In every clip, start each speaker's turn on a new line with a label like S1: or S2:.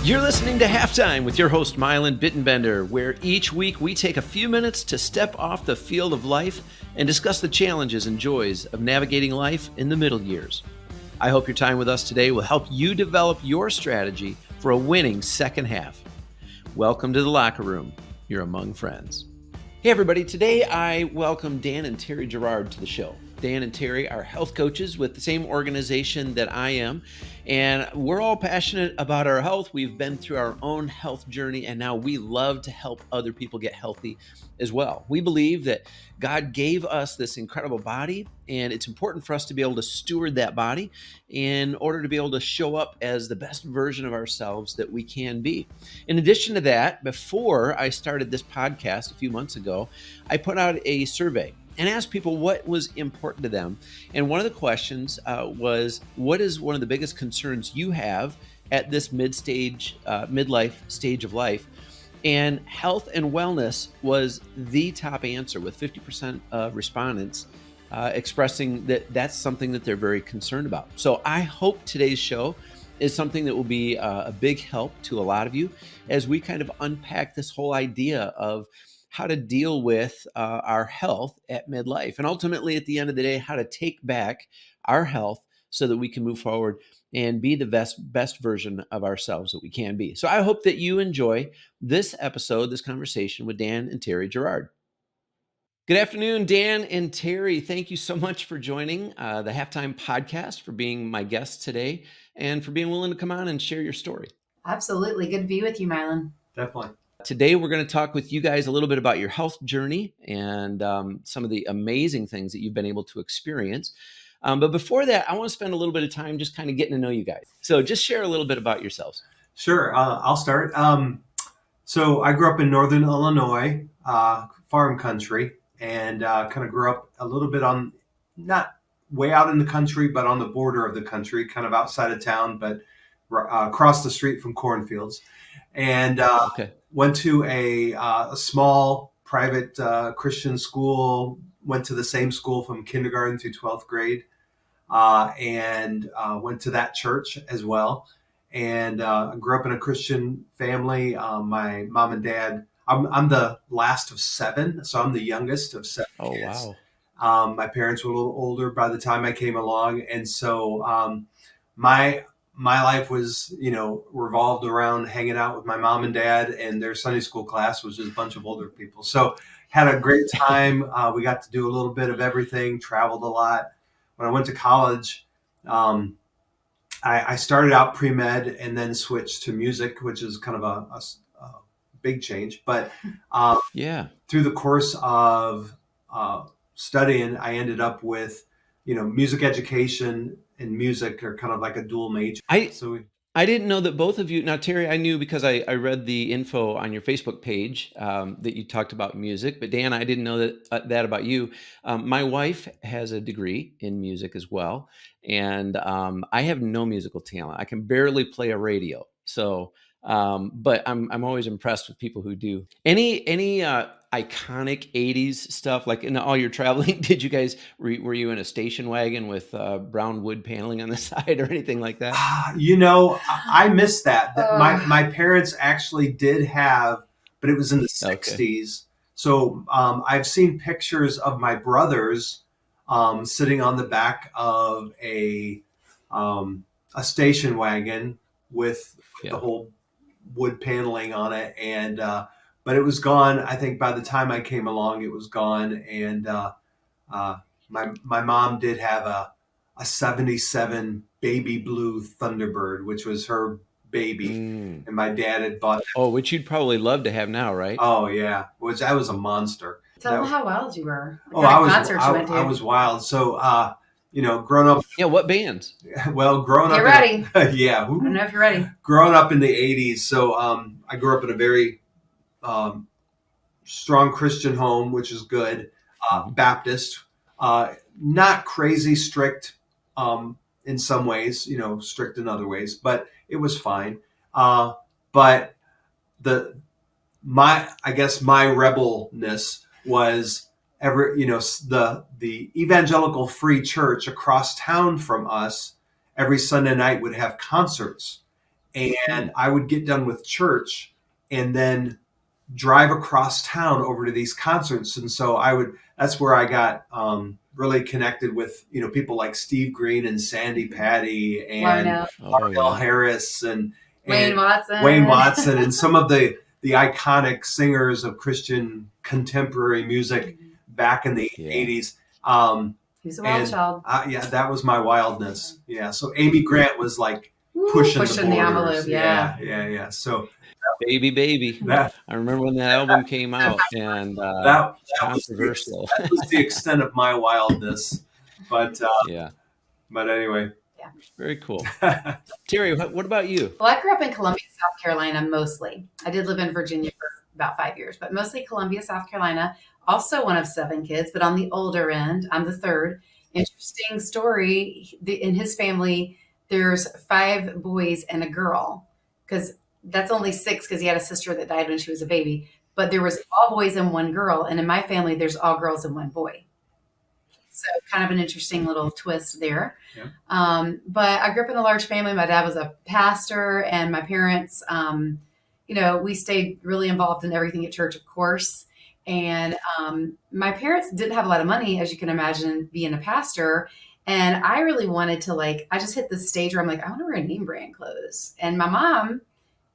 S1: You're listening to Halftime with your host, Mylan Bittenbender, where each week we take a few minutes to step off the field of life and discuss the challenges and joys of navigating life in the middle years. I hope your time with us today will help you develop your strategy for a winning second half. Welcome to the locker room. You're among friends. Hey, everybody. Today I welcome Dan and Teri Gerard to the show. Dan and Teri are health coaches with the same organization that I am, and we're all passionate about our health. We've been through our own health journey, and now we love to help other people get healthy as well. We believe that God gave us this incredible body, and it's important for us to be able to steward that body in order to be able to show up as the best version of ourselves that we can be. In addition to that, before I started this podcast a few months ago, I put out a survey and asked people what was important to them. And one of the questions was, what is one of the biggest concerns you have at this midlife stage of life? And health and wellness was the top answer, with 50% of respondents expressing that that's something that they're very concerned about. So I hope today's show is something that will be a big help to a lot of you as we kind of unpack this whole idea of how to deal with our health at midlife. And ultimately, at the end of the day, how to take back our health so that we can move forward and be the best version of ourselves that we can be. So I hope that you enjoy this episode, this conversation with Dan and Teri Gerard. Good afternoon, Dan and Teri. Thank you so much for joining the Halftime Podcast, for being my guest today, and for being willing to come on and share your story.
S2: Absolutely. Good to be with you, Mylan.
S3: Definitely.
S1: Today, we're going to talk with you guys a little bit about your health journey and some of the amazing things that you've been able to experience. But before that, I want to spend a little bit of time just kind of getting to know you guys. So just share a little bit about yourselves.
S3: Sure. I'll start. So I grew up in Northern Illinois, farm country, and kind of grew up a little bit on, not way out in the country, but on the border of the country, kind of outside of town, but across the street from cornfields. And went to a small private Christian school, went to the same school from kindergarten through 12th grade, and went to that church as well. And grew up in a Christian family. My mom and dad, I'm the last of seven, so I'm the youngest of seven kids. Wow. My parents were a little older by the time I came along. And so my life was, revolved around hanging out with my mom and dad, and their Sunday school class was just a bunch of older people. So had a great time. We got to do a little bit of everything, traveled a lot. When I went to college, I started out pre-med and then switched to music, which is kind of a big change. But through the course of studying, I ended up with, music education and music are kind of like a dual major.
S1: I didn't know that both of you, now Teri, I knew because I read the info on your Facebook page that you talked about music, but Dan, I didn't know that about you. My wife has a degree in music as well, and I have no musical talent. I can barely play a radio. So, but I'm always impressed with people who do. Any iconic 80s stuff, like in all your traveling, did you guys, were you in a station wagon with brown wood paneling on the side or anything like that?
S3: I missed that. My parents actually did have, but it was in the 60s. So I've seen pictures of my brothers sitting on the back of a station wagon with the whole wood paneling on it, and but it was gone. I think by the time I came along, it was gone. And my mom did have a 77 baby blue Thunderbird, which was her baby, and my dad had bought.
S1: Which you'd probably love to have now, right?
S3: Oh yeah, that was a monster.
S2: Tell them how wild you were.
S3: I was wild. So growing up.
S1: Yeah, what bands?
S3: Well, growing up.
S2: Get ready.
S3: Yeah.
S2: I don't know if you're ready.
S3: Growing up in the 80s, so I grew up in a very strong Christian home, which is good. Baptist, not crazy strict in some ways, strict in other ways, but it was fine. But my rebelness was the evangelical free church across town from us every Sunday night would have concerts. And I would get done with church and then drive across town over to these concerts. And so that's where I got really connected with, people like Steve Green and Sandy Patty and Darnell Harris and
S2: Wayne
S3: Watson and some of the iconic singers of Christian contemporary music back in the 80s.
S2: He was a wild child.
S3: Yeah, that was my wildness. Yeah. So Amy Grant was like pushing the
S2: envelope.
S3: Yeah. So
S1: Baby. I remember when that album came out, and
S3: that
S1: controversial.
S3: That was the extent of my wildness. But But anyway.
S2: Yeah.
S1: Very cool. Teri, what about you?
S2: Well, I grew up in Columbia, South Carolina, mostly. I did live in Virginia for about 5 years, but mostly Columbia, South Carolina. Also one of 7 kids, but on the older end, I'm the third. Interesting story. In his family, there's 5 boys and a girl, because that's only 6 because he had a sister that died when she was a baby. But there was all boys and 1 girl. And in my family, there's all girls and 1 boy. So kind of an interesting little twist there. Yeah. But I grew up in a large family. My dad was a pastor, and my parents, we stayed really involved in everything at church, of course. And my parents didn't have a lot of money, as you can imagine, being a pastor. And I really wanted to, I just hit this stage where I'm like, I want to wear name brand clothes. And my mom,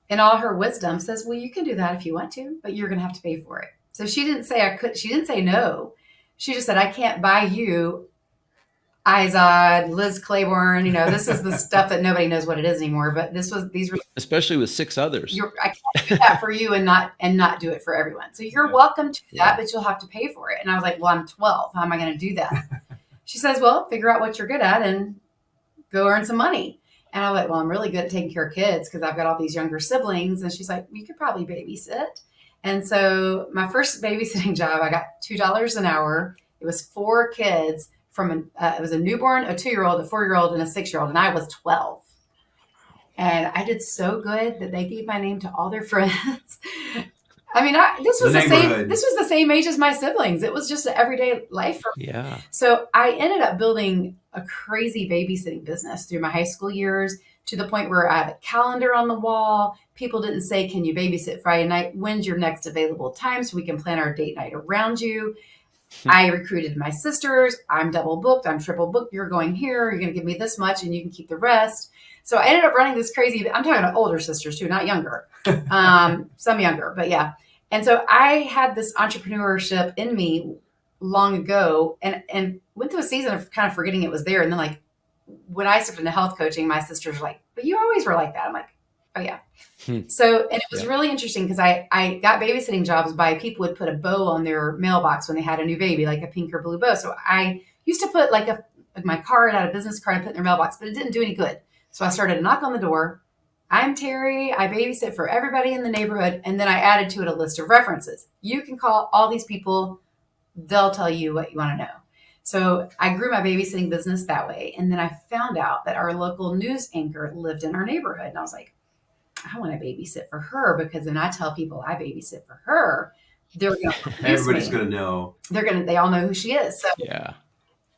S2: in all her wisdom, says, well, you can do that if you want to, but you're going to have to pay for it. So she didn't say I could. She didn't say no. She just said, I can't buy you Izod, Liz Claiborne. This is the stuff that nobody knows what it is anymore. But these were,
S1: especially with 6 others.
S2: I can't do that for you and not do it for everyone. So you're welcome to that, but you'll have to pay for it. And I was like, well, I'm 12. How am I going to do that? She says, well, figure out what you're good at and go earn some money. And I'm like, well, I'm really good at taking care of kids because I've got all these younger siblings. And she's like, you could probably babysit. And so my first babysitting job, I got $2 an hour. It was 4 kids it was a newborn, a 2-year-old, a 4-year-old, and a 6-year-old. And I was 12. And I did so good that they gave my name to all their friends. I mean, this was the same age as my siblings. It was just an everyday life for me.
S1: Yeah.
S2: So I ended up building a crazy babysitting business through my high school years, to the point where I had a calendar on the wall. People didn't say, can you babysit Friday night? When's your next available time so we can plan our date night around you? I recruited my sisters. I'm double booked. I'm triple booked. You're going here. You're going to give me this much and you can keep the rest. So I ended up running this crazy, I'm talking about older sisters too, not younger, some younger, but yeah. And so I had this entrepreneurship in me long ago and went through a season of kind of forgetting it was there. And then when I stepped into health coaching, my sisters were like, but you always were like that. I'm like, oh yeah. So, and it was really interesting because I got babysitting jobs by people would put a bow on their mailbox when they had a new baby, like a pink or blue bow. So I used to put my card, out a business card and put in their mailbox, but it didn't do any good. So I started to knock on the door. I'm Teri. I babysit for everybody in the neighborhood. And then I added to it a list of references. You can call all these people. They'll tell you what you want to know. So I grew my babysitting business that way. And then I found out that our local news anchor lived in our neighborhood. And I was like, I want to babysit for her, because when I tell people I babysit for her, they're going to
S3: everybody's going to know.
S2: They all know who she is. So
S1: yeah.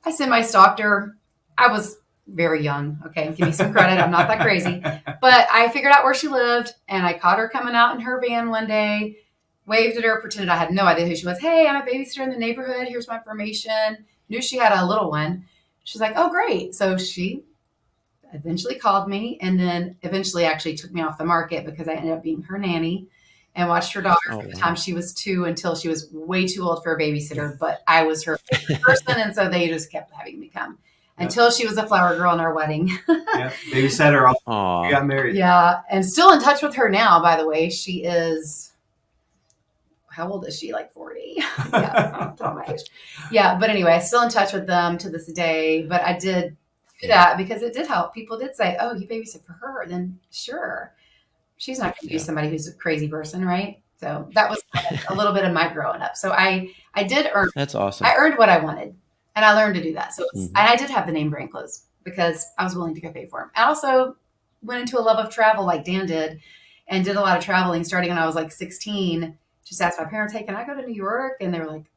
S2: I semi-stalked her. I was very young. Okay. Give me some credit. I'm not that crazy, but I figured out where she lived and I caught her coming out in her van one day, waved at her, pretended I had no idea who she was. Hey, I'm a babysitter in the neighborhood. Here's my information. Knew she had a little one. She's like, oh, great. So she eventually called me and then eventually actually took me off the market because I ended up being her nanny and watched her daughter from the time she was 2 until she was way too old for a babysitter. But I was her person. And so they just kept having me come until she was a flower girl in our wedding.
S3: Yeah, babysit her. We got married.
S2: Yeah. And still in touch with her now, by the way. She is, how old is she? Like 40. Yeah. Don't my age. Yeah. But anyway, still in touch with them to this day. But I did do that because it did help. People did say, oh, you babysit for her. Then sure. She's not going to use somebody who's a crazy person, right? So that was a little bit of my growing up. So I did earn.
S1: That's awesome.
S2: I earned what I wanted, and I learned to do that. So and I did have the name brand clothes because I was willing to go pay for them. I also went into a love of travel like Dan did, and did a lot of traveling starting when I was like 16. Just asked my parents, hey, can I go to New York? And they were like,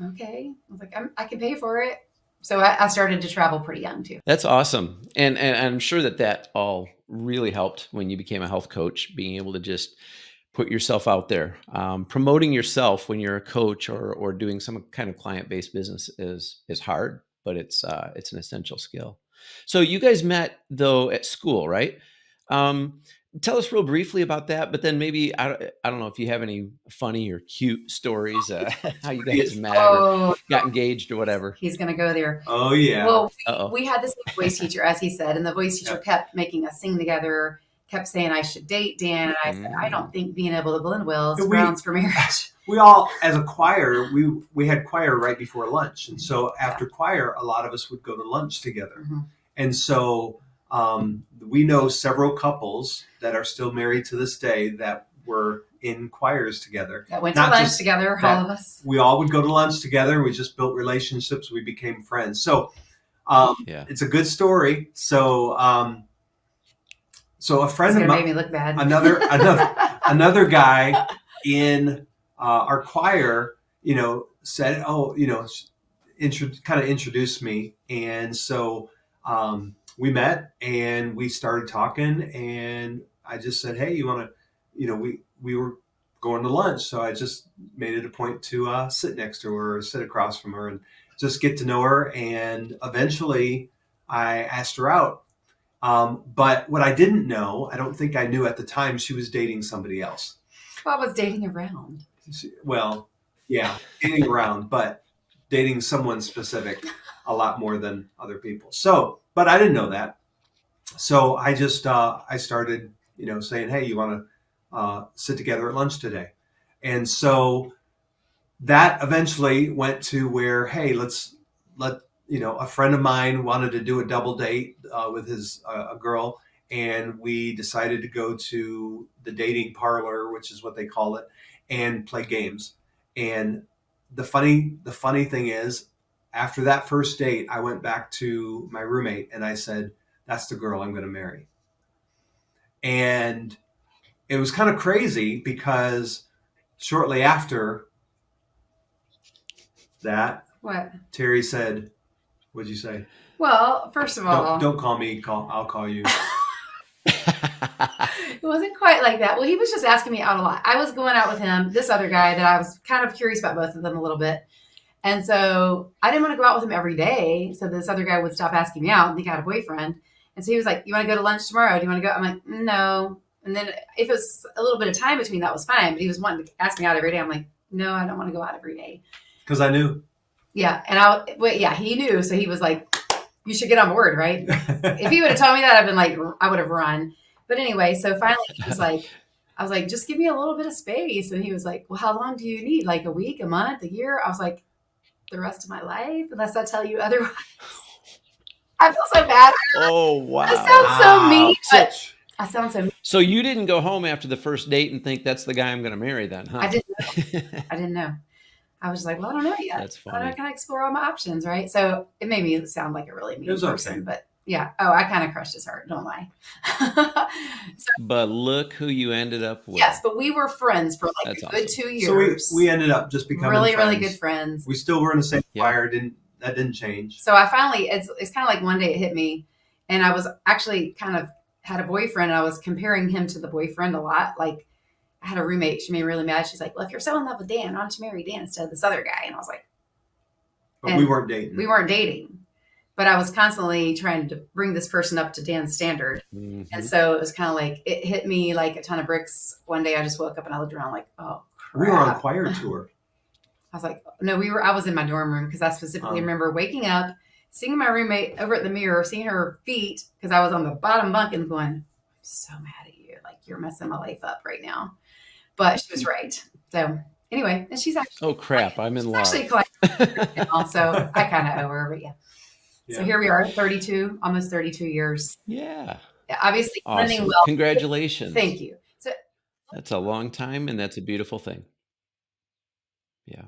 S2: okay. I was like, I can pay for it. So I started to travel pretty young too.
S1: That's awesome. And I'm sure that all really helped when you became a health coach, being able to just put yourself out there. Promoting yourself when you're a coach or doing some kind of client-based business is hard, but it's an essential skill. So you guys met though at school, right? Um, Tell us real briefly about that, but then maybe I don't know if you have any funny or cute stories, how you guys met or
S2: Oh,
S1: got engaged or whatever.
S2: he's going to go there.
S3: Oh yeah.
S2: Well,
S1: Uh-oh.
S2: we had this voice teacher, as he said, and the voice teacher kept making us sing together, kept saying I should date Dan. And I said, I don't think being able to blend well is grounds for marriage.
S3: We all, as a choir, we had choir right before lunch. And so after choir, a lot of us would go to lunch together.
S2: Mm-hmm.
S3: And so we know several couples that are still married to this day that were in choirs together.
S2: That went to lunch together, all of us.
S3: We all would go to lunch together. We just built relationships. We became friends. So it's a good story. So so a friend of mine,
S2: made me look bad.
S3: another guy in our choir, said, kind of introduced me. And so we met and we started talking, and I just said, hey, you want to, we were going to lunch. So I just made it a point to sit next to her or sit across from her and just get to know her. And eventually I asked her out. But what I didn't know, I don't think I knew at the time, she was dating somebody else.
S2: Well, I was dating around.
S3: Well, yeah, dating around, but dating someone specific a lot more than other people. So, but I didn't know that. So I just, I started, saying, hey, you want to sit together at lunch today? And so that eventually went to where, hey, a friend of mine wanted to do a double date with his a girl, and we decided to go to the dating parlor, which is what they call it, and play games. And the funny thing is, after that first date, I went back to my roommate and I said, that's the girl I'm going to marry. And it was kind of crazy because shortly after that,
S2: what?
S3: Terry said, what'd you say?
S2: Well, first of all,
S3: don't call me. I'll call you.
S2: It wasn't quite like that. Well, he was just asking me out a lot. I was going out with him, this other guy that I was kind of curious about both of them a little bit. And so I didn't want to go out with him every day. So this other guy would stop asking me out and think I had a boyfriend. And so he was like, you want to go to lunch tomorrow? Do you want to go? I'm like, no. And then if it was a little bit of time between, that was fine. But he was wanting to ask me out every day. I'm like, no, I don't want to go out every day.
S3: Because I knew.
S2: Yeah. And he knew. So he was like, you should get on board, right? If he would have told me that, I'd been like, I would have run. But anyway, so finally he was like, I was like, just give me a little bit of space. And he was like, well, how long do you need? Like a week, a month, a year? I was like, the rest of my life, unless I tell you otherwise. I feel so bad.
S1: Oh, wow.
S2: I sound so mean, but I sound so mean.
S1: So you didn't go home after the first date and think that's the guy I'm going to marry then, huh?
S2: I didn't know. I was like, well, I don't know yet.
S1: That's funny.
S2: I kind of explore all my options, right? So it made me sound like a really mean person,
S3: okay.
S2: But yeah. Oh, I kind of crushed his heart. Don't lie.
S1: But look who you ended up with.
S2: Yes, but we were friends for like
S1: That's
S2: a good
S1: awesome.
S2: 2 years.
S3: So we ended up just becoming
S2: really,
S3: friends.
S2: really good friends.
S3: We still were in the same choir. That didn't change.
S2: So I finally, it's kind of like one day it hit me, and I was actually kind of had a boyfriend, and I was comparing him to the boyfriend a lot. Like I had a roommate, she made me really mad. She's like, well, if you're so in love with Dan, why don't you marry Dan instead of this other guy? And I was like,
S3: but we weren't dating.
S2: We weren't dating, but I was constantly trying to bring this person up to Dan's standard.
S1: Mm-hmm.
S2: And so it was kind of like, it hit me like a ton of bricks. One day I just woke up and I looked around like, oh, crap.
S3: We were on a choir tour.
S2: I was like, no, I was in my dorm room because I specifically remember waking up, seeing my roommate over at the mirror, seeing her feet, because I was on the bottom bunk and going, I'm so mad at you. Like, you're messing my life up right now. But she was right. So anyway, and she's actually.
S1: Oh, crap. I'm in love.
S2: Actually, so I kind of owe her, but yeah. So here we are, 32, almost 32 years.
S1: Yeah.
S2: Obviously,
S1: Awesome.
S2: blending well.
S1: Congratulations.
S2: Thank you. So
S1: that's a long time, and that's a beautiful thing. Yeah.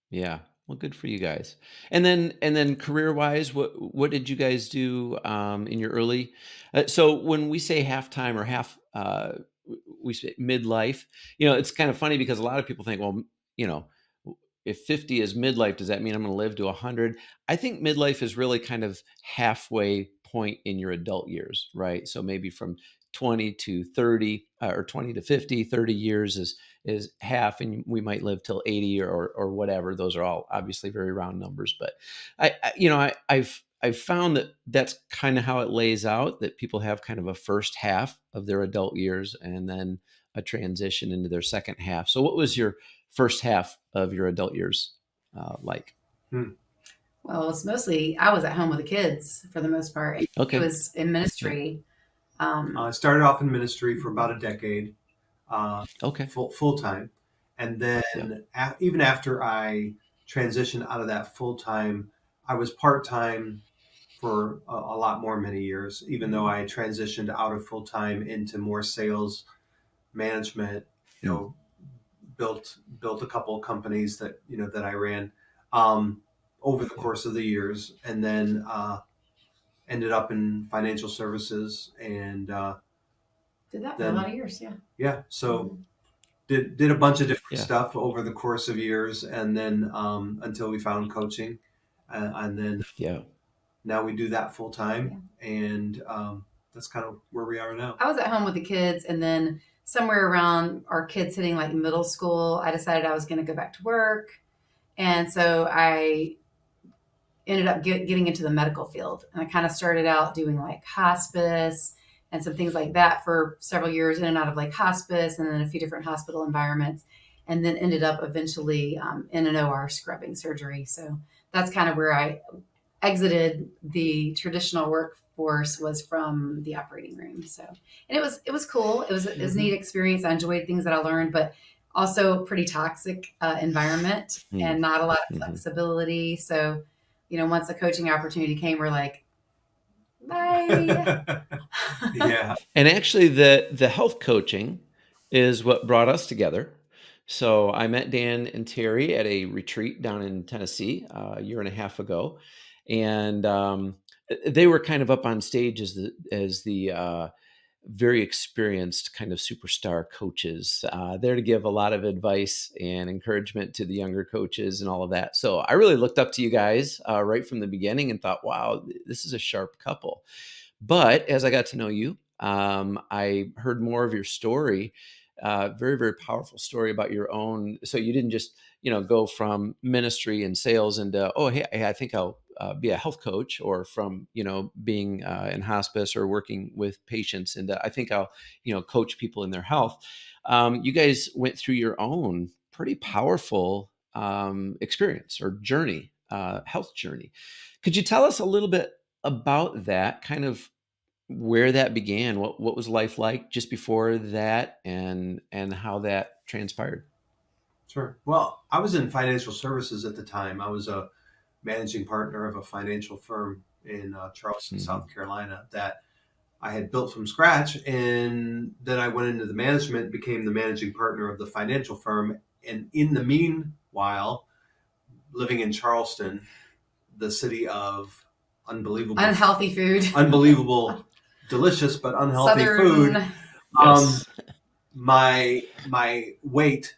S1: Yeah. Well, good for you guys. And then career-wise, what did you guys do in your early? So when we say halftime or half, we say midlife. It's kind of funny because a lot of people think, well, if 50 is midlife, does that mean I'm going to live to 100? I think midlife is really kind of halfway point in your adult years, right? So maybe from 20 to 30 or 20 to 50, 30 years is half, and we might live till 80 or whatever. Those are all obviously very round numbers, but I've found that that's kind of how it lays out, that people have kind of a first half of their adult years and then a transition into their second half. So what was your first half of your adult years like?
S2: Well, it's mostly, I was at home with the kids for the most part.
S1: Okay.
S2: It was in ministry.
S3: I started off in ministry for about a decade,
S1: Okay.
S3: full time. And then even after I transitioned out of that full time, I was part time for a lot more, many years, even though I transitioned out of full time into more sales management, built a couple of companies that, that I ran over the course of the years, and then ended up in financial services and
S2: did that for a lot of years.
S3: Yeah. So did a bunch of different stuff over the course of years, and then until we found coaching, and then now we do that full time, and that's kind of where we are now.
S2: I was at home with the kids, and then somewhere around our kids hitting like middle school, I decided I was going to go back to work, and so I ended up getting into the medical field, and I kind of started out doing like hospice and some things like that for several years, in and out of like hospice and then a few different hospital environments, and then ended up eventually in an OR scrubbing surgery. So that's kind of where I exited the traditional workforce, was from the operating room. So, and it was cool. It was a neat experience. I enjoyed things that I learned, but also a pretty toxic environment and not a lot of flexibility. So, once the coaching opportunity came, we're like, bye.
S3: Yeah.
S1: And actually the health coaching is what brought us together. So I met Dan and Teri at a retreat down in Tennessee a year and a half ago. And they were kind of up on stage as the very experienced kind of superstar coaches, there to give a lot of advice and encouragement to the younger coaches and all of that. So I really looked up to you guys right from the beginning and thought, wow, this is a sharp couple. But as I got to know you, I heard more of your story, very, very powerful story about your own. So you didn't just, go from ministry and sales into, oh, hey, I think I'll be a health coach, or from, being in hospice or working with patients. And I think I'll, coach people in their health. You guys went through your own pretty powerful experience or journey, health journey. Could you tell us a little bit about that, kind of where that began? What was life like just before that, and how that transpired?
S3: Sure. Well, I was in financial services at the time. I was a managing partner of a financial firm in Charleston, South Carolina, that I had built from scratch. And then I went into the management, became the managing partner of the financial firm. And in the meanwhile, living in Charleston, the city of
S2: unhealthy food,
S3: delicious, but unhealthy
S2: Southern
S3: food.
S1: Yes.
S3: My weight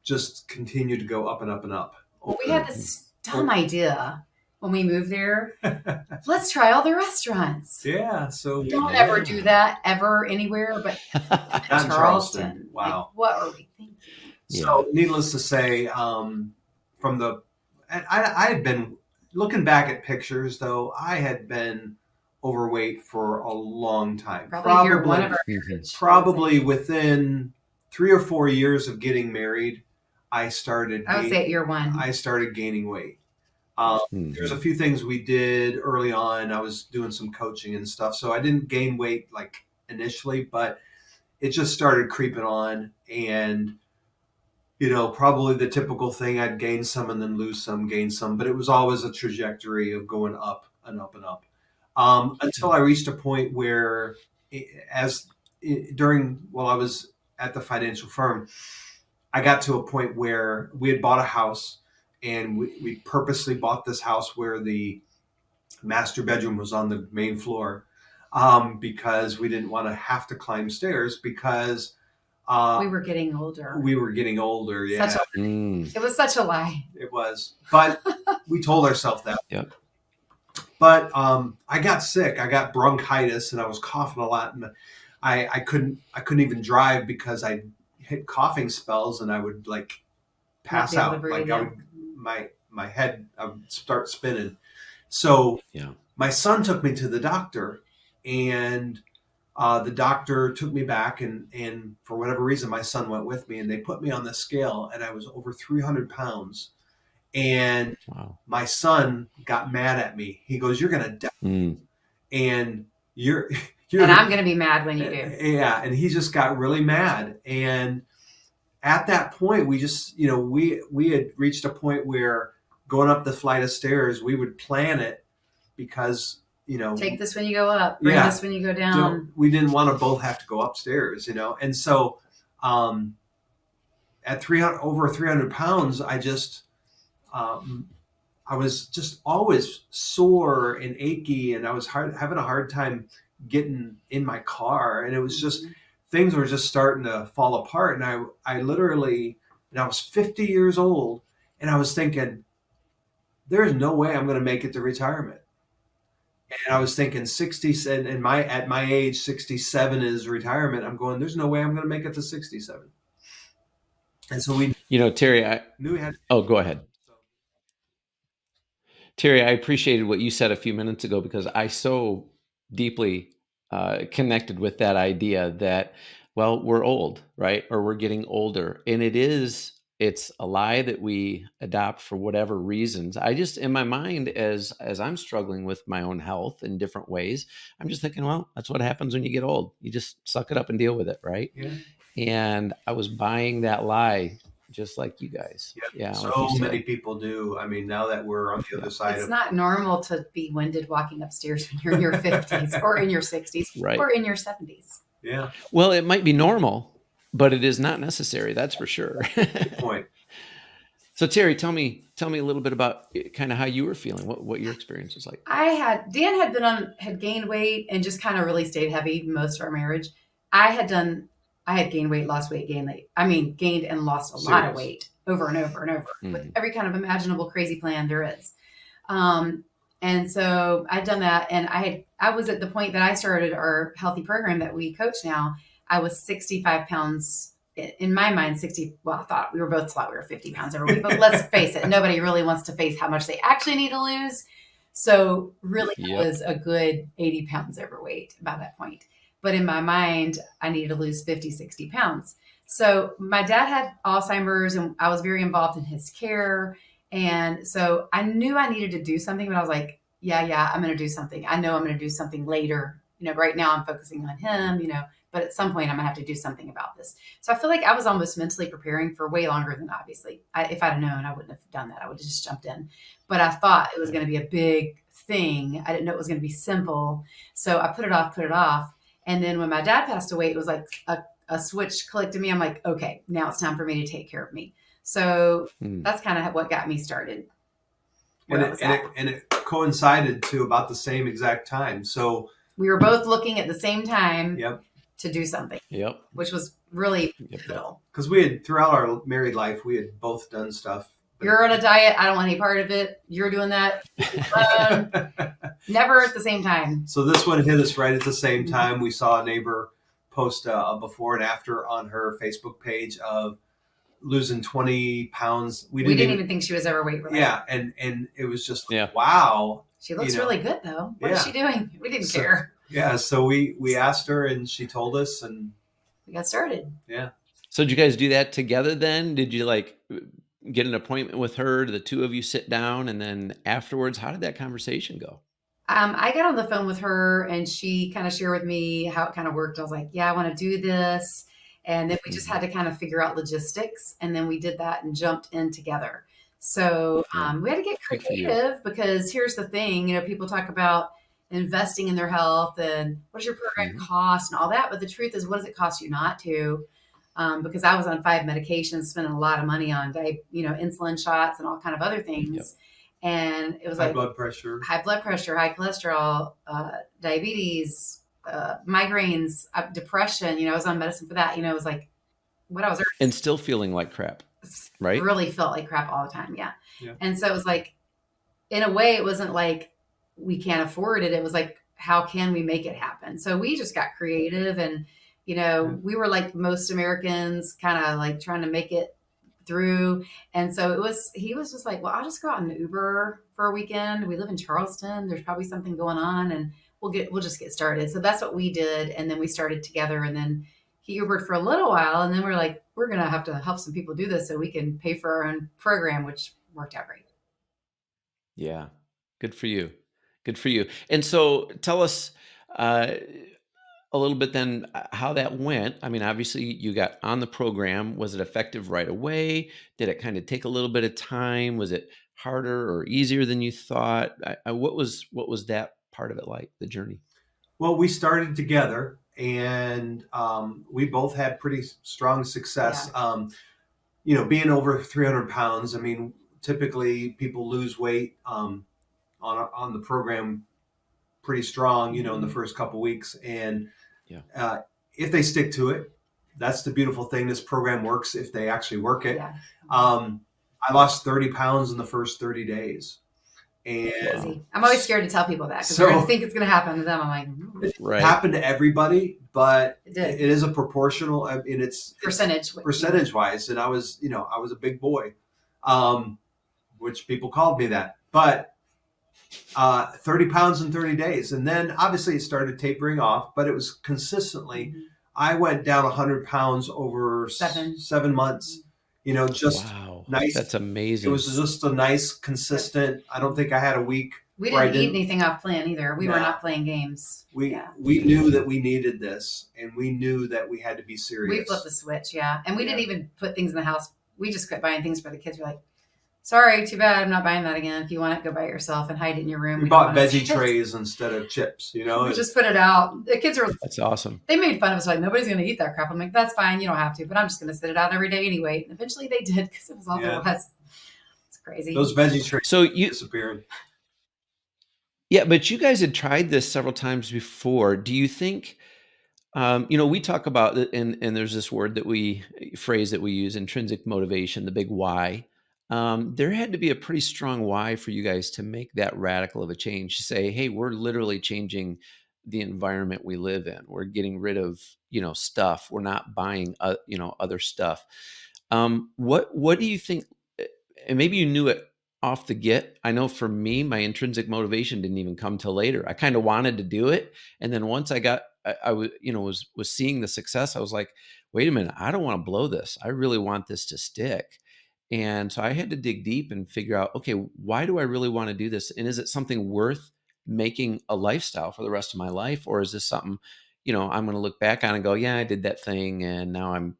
S3: just continued to go up and up and up.
S2: Well, we had this dumb idea when we moved there. Let's try all the restaurants.
S3: Yeah. So
S2: don't ever do that ever anywhere, but
S3: not
S2: Charleston.
S3: Wow.
S2: Like, what are we thinking?
S3: So needless to say, I had been looking back at pictures, though. I had been overweight for a long time. Probably within 3 or 4 years of getting married, I would say at year one. I started gaining weight. There's a few things we did early on. I was doing some coaching and stuff, so I didn't gain weight like initially, but it just started creeping on. And probably the typical thing, I'd gain some and then lose some, gain some, but it was always a trajectory of going up and up and up. Until I reached a point where, while I was at the financial firm, I got to a point where we had bought a house, and we purposely bought this house where the master bedroom was on the main floor, because we didn't want to have to climb stairs, because
S2: we were getting older.
S3: Yeah.
S2: It was such a lie.
S3: It was, but we told ourselves that.
S1: Yep.
S3: But I got sick. I got bronchitis, and I was coughing a lot. And I couldn't even drive because I hit coughing spells and I would like pass
S2: Not be able to
S3: out.
S2: breathe,
S3: Like
S2: yeah.
S3: my head, I would start spinning. So
S1: Yeah.
S3: my son took me to the doctor, and the doctor took me back, and for whatever reason, my son went with me, and they put me on the scale, and I was over 300 pounds. And
S1: Wow.
S3: my son got mad at me. He goes, "You're gonna die, and you're
S2: And I'm going to be mad when you do."
S3: Yeah, and he just got really mad. And at that point, we just, we had reached a point where going up the flight of stairs, we would plan it because,
S2: Take this when you go up, bring this when you go down.
S3: we didn't want to both have to go upstairs, And so at over 300 pounds, I was just always sore and achy, and I was having a hard time getting in my car, and it was just things were just starting to fall apart. And I literally, and I was 50 years old, and I was thinking, there's no way I'm going to make it to retirement. And I was thinking 60, and at my age, 67 is retirement. I'm going, there's no way I'm going to make it to 67. And so
S1: Teri, I
S3: knew we had.
S1: Oh, go ahead. Teri, I appreciated what you said a few minutes ago, because I so deeply connected with that idea that, well, we're old, right? Or we're getting older. And it's a lie that we adopt for whatever reasons. I just, in my mind, as I'm struggling with my own health in different ways, I'm just thinking, well, that's what happens when you get old. You just suck it up and deal with it, right?
S3: Yeah.
S1: And I was buying that lie, just like you guys.
S3: Yeah, so
S1: like
S3: many people do. I mean, now that we're on the other side,
S2: it's not normal to be winded walking upstairs when you're in your 50s or in your 60s,
S1: right,
S2: or in your 70s.
S3: Yeah.
S1: Well, it might be normal, but it is not necessary. That's for sure.
S3: Good point.
S1: So Teri, tell me a little bit about kind of how you were feeling, what your experience was like.
S2: Dan had gained weight and just kind of really stayed heavy most of our marriage. I had gained weight, lost weight, gained and lost a lot of weight over and over and over with every kind of imaginable crazy plan there is. And so I'd done that, and I was at the point that I started our healthy program that we coach now. I was 65 pounds in my mind, 60. Well, I thought we both thought we were 50 pounds overweight, but let's face it, nobody really wants to face how much they actually need to lose. So really, it was a good 80 pounds overweight by that point. But in my mind, I needed to lose 50, 60 pounds. So my dad had Alzheimer's, and I was very involved in his care. And so I knew I needed to do something, but I was like, yeah, I'm going to do something. I know I'm going to do something later. Right now I'm focusing on him, but at some point I'm gonna have to do something about this. So I feel like I was almost mentally preparing for way longer than obviously. If I'd have known, I wouldn't have done that. I would have just jumped in. But I thought it was going to be a big thing. I didn't know it was going to be simple. So I put it off. And then when my dad passed away, it was like a switch clicked in me. I'm like, okay, now it's time for me to take care of me. So that's kind of what got me started.
S3: And it coincided to about the same exact time. So
S2: we were both looking at the same time to do something.
S1: Yep.
S2: Which was really pivotal.
S3: Because we had, throughout our married life, we had both done stuff.
S2: You're on a diet. I don't want any part of it. You're doing that. Never at the same time.
S3: So this one hit us right at the same time. We saw a neighbor post a before and after on her Facebook page of losing 20 pounds. We didn't even think
S2: she was overweight. Really.
S3: Yeah. And it was just wow.
S2: She looks really good though. What is she doing? We didn't care.
S3: Yeah. So we asked her, and she told us, and
S2: we got started.
S3: Yeah.
S1: So did you guys do that together then? Did you get an appointment with her? Did the two of you sit down, and then afterwards, how did that conversation go?
S2: I got on the phone with her, and she kind of shared with me how it kind of worked. I was like, yeah, I want to do this. And then we just had to kind of figure out logistics. And then we did that and jumped in together. So we had to get creative, because here's the thing, people talk about investing in their health and what does your program cost and all that. But the truth is, what does it cost you not to? Because I was on 5 medications, spending a lot of money on, insulin shots and all kind of other things. Yep. And it was
S3: high blood pressure,
S2: high cholesterol, diabetes, migraines, depression. I was on medicine for that. It was like what I was earning.
S1: And still feeling like crap, right?
S2: Really felt like crap all the time. Yeah. And so it was like, in a way, it wasn't like we can't afford it. It was like, how can we make it happen? So we just got creative, and, we were like most Americans, kind of like trying to make it through. And so he was just like, well, I'll just go out and Uber for a weekend. We live in Charleston. There's probably something going on, and we'll just get started. So that's what we did. And then we started together, and then he Ubered for a little while. And then we're like, we're going to have to help some people do this so we can pay for our own program, which worked out great.
S1: Yeah. Good for you. Good for you. And so tell us a little bit then how that went. I mean, obviously you got on the program. Was it effective right away? Did it kind of take a little bit of time? Was it harder or easier than you thought? What was that part of it like, the journey?
S3: Well, we started together, and we both had pretty strong success.
S2: Yeah.
S3: Being over 300 pounds, I mean, typically people lose weight on the program pretty strong, in the first couple weeks. And if they stick to it, that's the beautiful thing. This program works if they actually work it.
S2: Yeah.
S3: I lost 30 pounds in the first 30 days. And
S2: I'm always scared to tell people that because they're going to think it's going to happen to them. I'm like,
S3: it happened to everybody, but
S2: it
S3: is a proportional, it's percentage wise. And I was a big boy, which people called me that, but 30 pounds in 30 days. And then obviously it started tapering off, but it was consistently, I went down 100 pounds over 7 months,
S1: Wow.
S3: Nice.
S1: That's amazing.
S3: It was just a nice, consistent, I don't think I had a week.
S2: We didn't eat anything off plan either. We were not playing games.
S3: We knew that we needed this, and we knew that we had to be serious.
S2: We flipped the switch. Yeah. And we didn't even put things in the house. We just quit buying things for the kids. We're like, sorry, too bad. I'm not buying that again. If you want it, go buy it yourself and hide it in your room.
S3: We bought veggie trays instead of chips,
S2: We just put it out. The kids were...
S1: That's awesome.
S2: They made fun of us. Like, nobody's going to eat that crap. I'm like, that's fine. You don't have to. But I'm just going to sit it out every day anyway. And eventually they did because it was all there was. It's crazy.
S3: Those veggie trays disappeared.
S1: Yeah, but you guys had tried this several times before. Do you think... we talk about it, and there's this phrase that we use, intrinsic motivation, the big why. There had to be a pretty strong why for you guys to make that radical of a change, to say, hey, we're literally changing the environment we live in. We're getting rid of, stuff. We're not buying, other stuff. What do you think? And maybe you knew it off the get. I know for me, my intrinsic motivation didn't even come till later. I kind of wanted to do it. And then once I was seeing the success, I was like, wait a minute, I don't want to blow this. I really want this to stick. And so I had to dig deep and figure out, okay, why do I really want to do this? And is it something worth making a lifestyle for the rest of my life? Or is this something, I'm going to look back on and go, yeah, I did that thing and now I'm,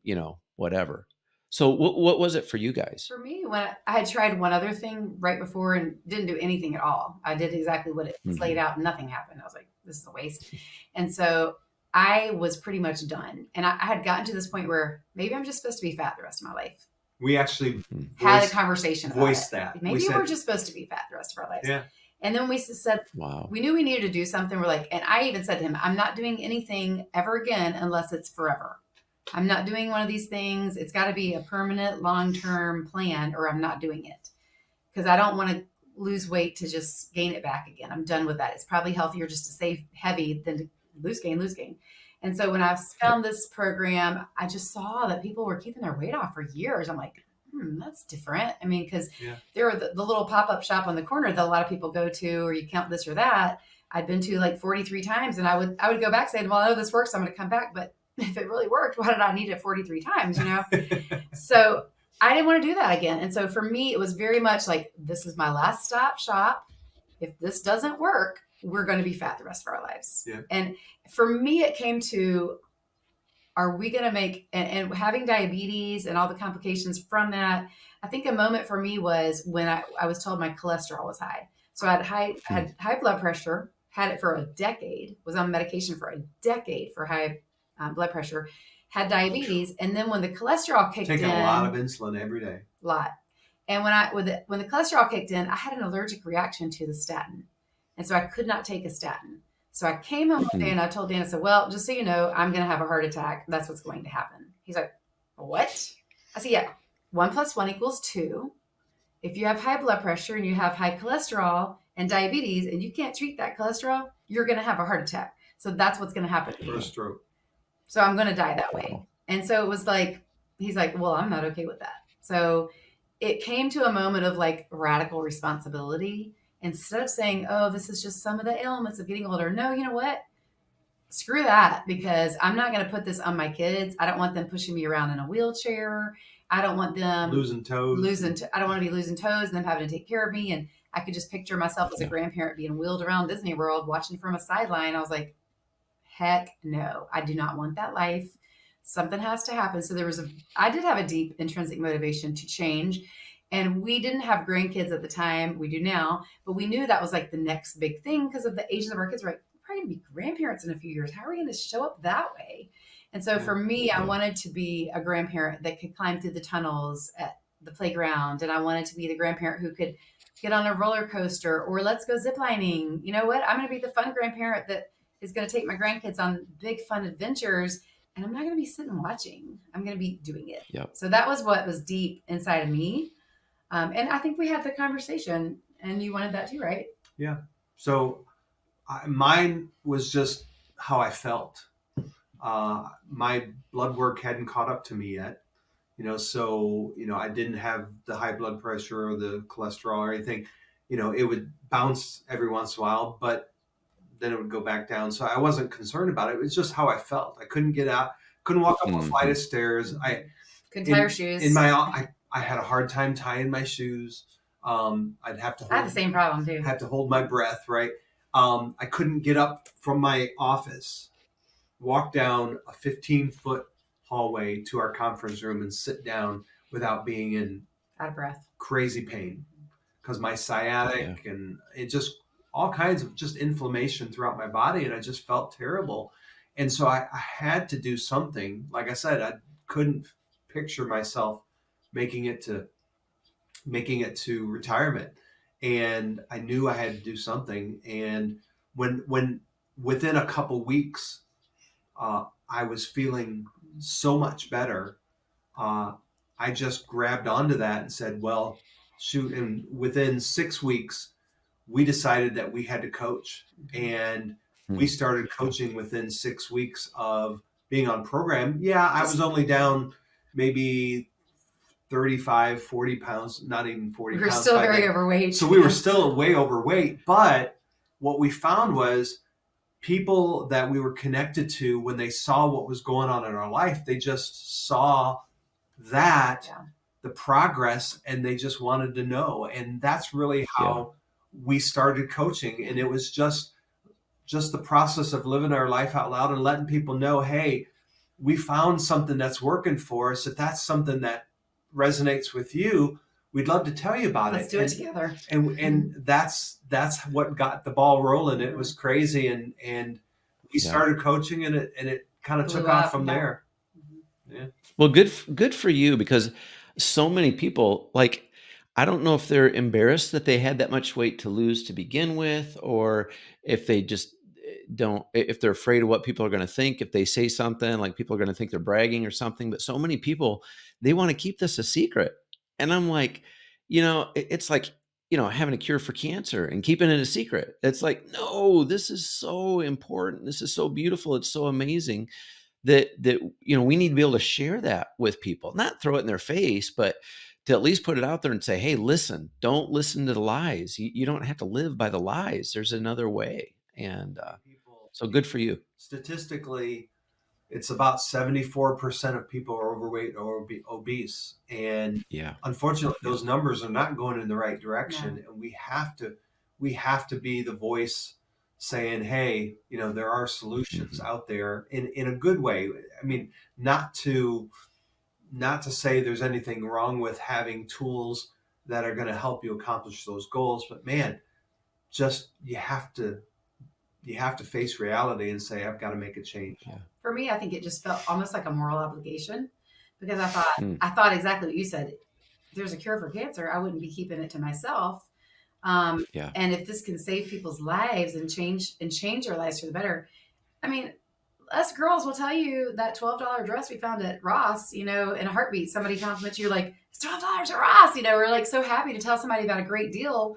S1: whatever. So what was it for you guys?
S2: For me, when I had tried one other thing right before and didn't do anything at all. I did exactly what it was laid out and nothing happened. I was like, this is a waste. And so I was pretty much done. And I had gotten to this point where maybe I'm just supposed to be fat the rest of my life.
S3: We actually
S2: had a conversation about
S3: voiced
S2: it.
S3: That.
S2: Maybe we're just supposed to be fat the rest of our lives.
S3: Yeah.
S2: And then we said,
S1: wow,
S2: we knew we needed to do something. We're like, and I even said to him, I'm not doing anything ever again unless it's forever. I'm not doing one of these things. It's got to be a permanent, long-term plan, or I'm not doing it. Because I don't want to lose weight to just gain it back again. I'm done with that. It's probably healthier just to stay heavy than to lose gain. And so when I found this program, I just saw that people were keeping their weight off for years. I'm like, that's different. I mean, because there were the little pop-up shop on the corner that a lot of people go to, or you count this or that. I'd been to like 43 times, and I would go back saying, well, I know this works, so I'm going to come back. But if it really worked, why did I need it 43 times, So I didn't want to do that again. And so for me, it was very much like, this is my last stop shop. If this doesn't work, we're going to be fat the rest of our lives.
S3: Yeah.
S2: And for me, it came to, are we going to make, and having diabetes and all the complications from that, I think a moment for me was when I was told my cholesterol was high. So I had high blood pressure, had it for a decade, was on medication for a decade for high blood pressure, had diabetes. And then when the cholesterol kicked in.
S3: Taking a lot of insulin every day.
S2: A lot. And when the cholesterol kicked in, I had an allergic reaction to the statin. And so I could not take a statin. So I came home one day and I told Dan, I said, well, just so you know, I'm going to have a heart attack. That's what's going to happen. He's like, what? I said, yeah, 1 + 1 = 2. If you have high blood pressure and you have high cholesterol and diabetes, and you can't treat that cholesterol, you're going to have a heart attack. So that's what's going to happen.
S3: Or a stroke.
S2: So I'm going to die that way. And so it was like, he's like, well, I'm not okay with that. So it came to a moment of like radical responsibility. Instead of saying, oh, this is just some of the ailments of getting older. No, you know what? Screw that, because I'm not going to put this on my kids. I don't want them pushing me around in a wheelchair. I don't want them
S3: losing toes.
S2: I don't want to be losing toes and them having to take care of me. And I could just picture myself as a grandparent being wheeled around Disney World, watching from a sideline. I was like, heck no, I do not want that life. Something has to happen. So I did have a deep intrinsic motivation to change. And we didn't have grandkids at the time. We do now, but we knew that was like the next big thing because of the ages of our kids. We're like, we're probably going to be grandparents in a few years. How are we going to show up that way? And so for me, I wanted to be a grandparent that could climb through the tunnels at the playground. And I wanted to be the grandparent who could get on a roller coaster or let's go ziplining. You know what? I'm going to be the fun grandparent that is going to take my grandkids on big fun adventures. And I'm not going to be sitting watching. I'm going to be doing it.
S1: Yep.
S2: So that was what was deep inside of me. And I think we had the conversation and you wanted that too, right?
S3: Yeah. So mine was just how I felt. My blood work hadn't caught up to me yet, so, I didn't have the high blood pressure or the cholesterol or anything. It would bounce every once in a while, but then it would go back down. So I wasn't concerned about it. It was just how I felt. I couldn't get out, couldn't walk up a flight of stairs.
S2: Couldn't tie your shoes.
S3: I had a hard time tying my shoes. I'd have to
S2: I had the same problem too.
S3: Have to hold my breath, right? I couldn't get up from my office, walk down a 15-foot hallway to our conference room and sit down without being in
S2: out of breath,
S3: crazy pain, because my sciatic and it just all kinds of just inflammation throughout my body, and I just felt terrible. And so I had to do something. Like I said, I couldn't picture myself making it to retirement, and I knew I had to do something. And when within a couple weeks, I was feeling so much better. I just grabbed onto that and said, well, shoot. And within 6 weeks, we decided that we had to coach, and we started coaching within 6 weeks of being on program. Yeah, I was only down maybe 35, 40 pounds, not even 40 pounds.
S2: We're still very overweight.
S3: So we were still way overweight. But what we found was people that we were connected to, when they saw what was going on in our life, they just saw that, the progress, and they just wanted to know. And that's really how we started coaching. And it was just the process of living our life out loud and letting people know, hey, we found something that's working for us. If that's something that resonates with you, we'd love to tell you about it.
S2: Let's do it together.
S3: And that's what got the ball rolling. It was crazy, and we started coaching, and it kind of took off from there. Yeah.
S1: Well, good for you, because so many people, like, I don't know if they're embarrassed that they had that much weight to lose to begin with, or if they just if they're afraid of what people are going to think, if they say something, like people are going to think they're bragging or something. But so many people, they want to keep this a secret. And I'm like, it's like, having a cure for cancer and keeping it a secret. It's like, no, this is so important. This is so beautiful. It's so amazing that we need to be able to share that with people, not throw it in their face, but to at least put it out there and say, hey, listen, don't listen to the lies. You don't have to live by the lies. There's another way. And so good for you.
S3: Statistically, it's about 74% of people are overweight or obese. And unfortunately, those numbers are not going in the right direction. No. And we have to be the voice saying, hey, there are solutions out there in a good way. I mean, not to say there's anything wrong with having tools that are going to help you accomplish those goals, but man, just you have to face reality and say, I've got to make a change.
S1: Yeah.
S2: For me, I think it just felt almost like a moral obligation, because I thought exactly what you said. If there's a cure for cancer, I wouldn't be keeping it to myself. And if this can save people's lives and change their lives for the better, I mean, us girls will tell you that $12 dress we found at Ross, in a heartbeat. Somebody compliments you like, it's $12 at Ross. We're like so happy to tell somebody about a great deal.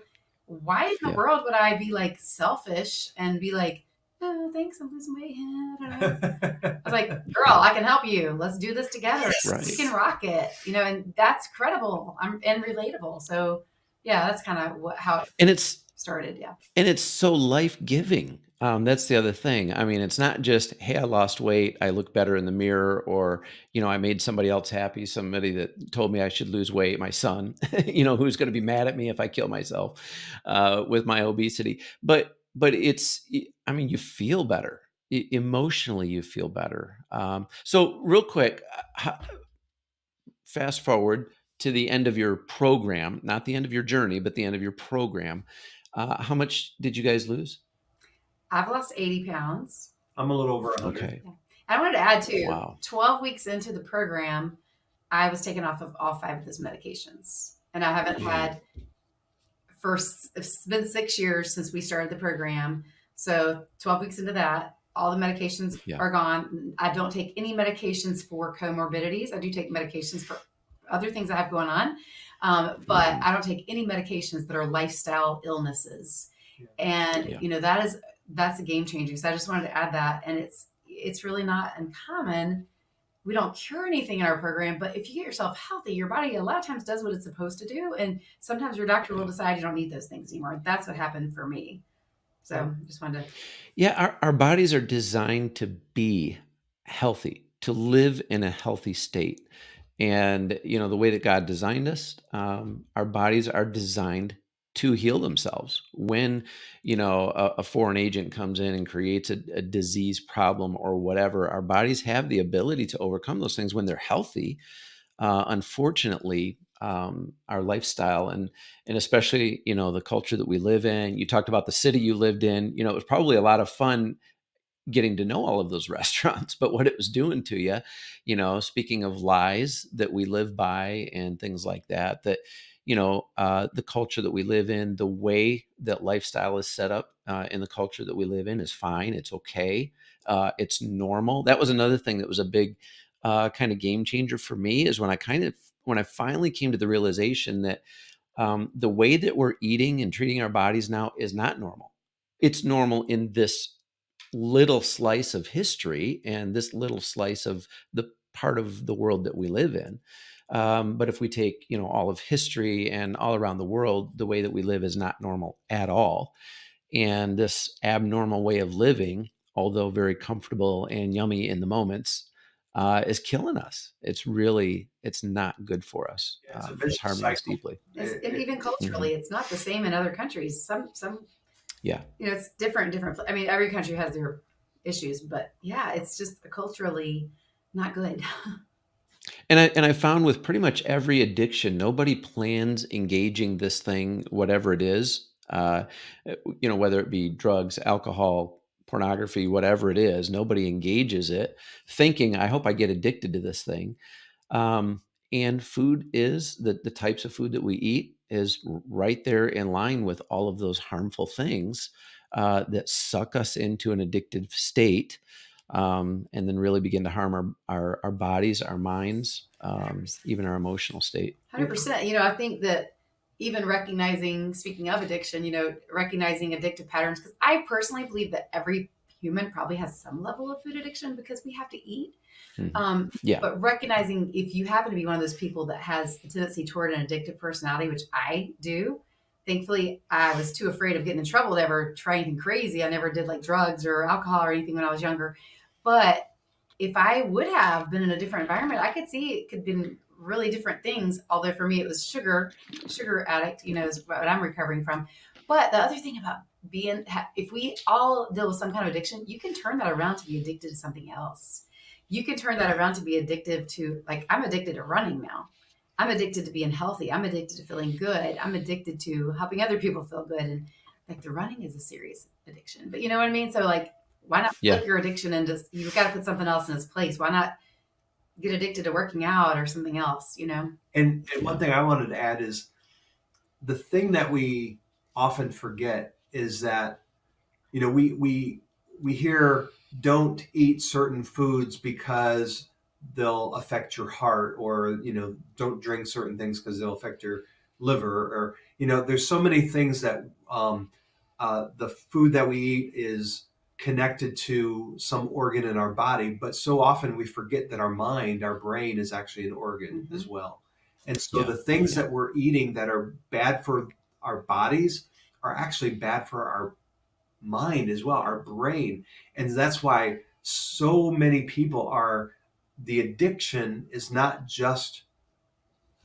S2: why in the
S1: Yeah.
S2: world would I be like selfish and be like, oh, thanks, I'm losing weight. I was like, girl, I can help you. Let's do this together.
S1: Right.
S2: We can rock it, and that's credible and relatable. So yeah, that's kind of how it
S1: And it's
S2: started. Yeah.
S1: And it's so life-giving. That's the other thing. I mean, it's not just, "Hey, I lost weight, I look better in the mirror," or, I made somebody else happy, somebody that told me I should lose weight, my son, who's gonna be mad at me if I kill myself, with my obesity. But I mean, you feel better. Emotionally, you feel better. So real quick, fast forward to the end of your program, not the end of your journey, but the end of your program. How much did you guys lose?
S2: I've lost 80 pounds.
S3: I'm a little over 100.
S1: Okay.
S2: Yeah. I wanted to add too,
S1: Wow.
S2: 12 weeks into the program, I was taken off of all 5 of those medications. And I haven't had it's been 6 years since we started the program. So 12 weeks into that, all the medications are gone. I don't take any medications for comorbidities. I do take medications for other things I have going on. But I don't take any medications that are lifestyle illnesses. And, that's a game changer. So I just wanted to add that. And it's really not uncommon. We don't cure anything in our program, but if you get yourself healthy, your body a lot of times does what it's supposed to do. And sometimes your doctor will decide you don't need those things anymore. That's what happened for me. So just wanted to.
S1: Yeah, our bodies are designed to be healthy, to live in a healthy state. And, the way that God designed us, our bodies are designed to heal themselves. When, a foreign agent comes in and creates a disease problem or whatever, our bodies have the ability to overcome those things when they're healthy. Unfortunately, our lifestyle and especially, the culture that we live in, you talked about the city you lived in, it was probably a lot of fun getting to know all of those restaurants, but what it was doing to you, speaking of lies that we live by and things like that, the culture that we live in, the way that lifestyle is set up in the culture that we live in is fine. It's okay. It's normal. That was another thing that was a big kind of game changer for me, is when I finally came to the realization that the way that we're eating and treating our bodies now is not normal. It's normal in this little slice of history and this little slice of the part of the world that we live in. But if we take, all of history and all around the world, the way that we live is not normal at all. And this abnormal way of living, although very comfortable and yummy in the moments, is killing us. It's not good for us. It's harming us deeply.
S2: And even culturally, it's not the same in other countries. Some
S1: Yeah.
S2: It's different. I mean, every country has their issues, but yeah, it's just culturally not good.
S1: And I found with pretty much every addiction, nobody plans engaging this thing, whatever it is, whether it be drugs, alcohol, pornography, whatever it is, nobody engages it thinking, I hope I get addicted to this thing. And food is the types of food that we eat is right there in line with all of those harmful things that suck us into an addictive state. And then really begin to harm our bodies, our minds, even our emotional state.
S2: 100%. I think that even speaking of addiction, recognizing addictive patterns, because I personally believe that every human probably has some level of food addiction because we have to eat. But recognizing if you happen to be one of those people that has a tendency toward an addictive personality, which I do, thankfully, I was too afraid of getting in trouble to ever try anything crazy. I never did like drugs or alcohol or anything when I was younger. But if I would have been in a different environment, I could see it could have been really different things. Although for me, it was sugar addict, is what I'm recovering from. But the other thing about if we all deal with some kind of addiction, you can turn that around to be addicted to something else. You can turn that around to be addictive to, like, I'm addicted to running now. I'm addicted to being healthy. I'm addicted to feeling good. I'm addicted to helping other people feel good. And like the running is a serious addiction, but you know what I mean? So like, why not flip your addiction and you've got to put something else in its place. Why not get addicted to working out or something else,
S3: And one thing I wanted to add is the thing that we often forget is that, we hear don't eat certain foods because they'll affect your heart, or, don't drink certain things because they'll affect your liver, or there's so many things that the food that we eat is connected to some organ in our body, but so often we forget that our brain is actually an organ as well. And so the things that we're eating that are bad for our bodies are actually bad for our mind as well, our brain. And that's why so many people the addiction is not just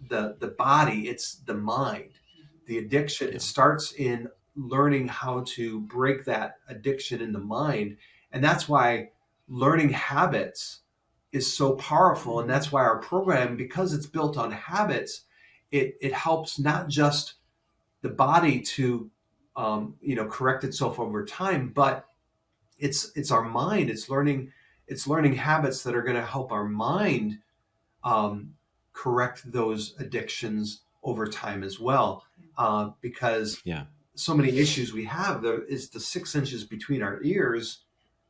S3: the body, it's the mind. The addiction, it starts in learning how to break that addiction in the mind. And that's why learning habits is so powerful. And that's why our program, because it's built on habits, it helps not just the body to correct itself over time, but it's our mind. It's learning habits that are going to help our mind correct those addictions over time as well. Because so many issues we have, there is the 6 inches between our ears,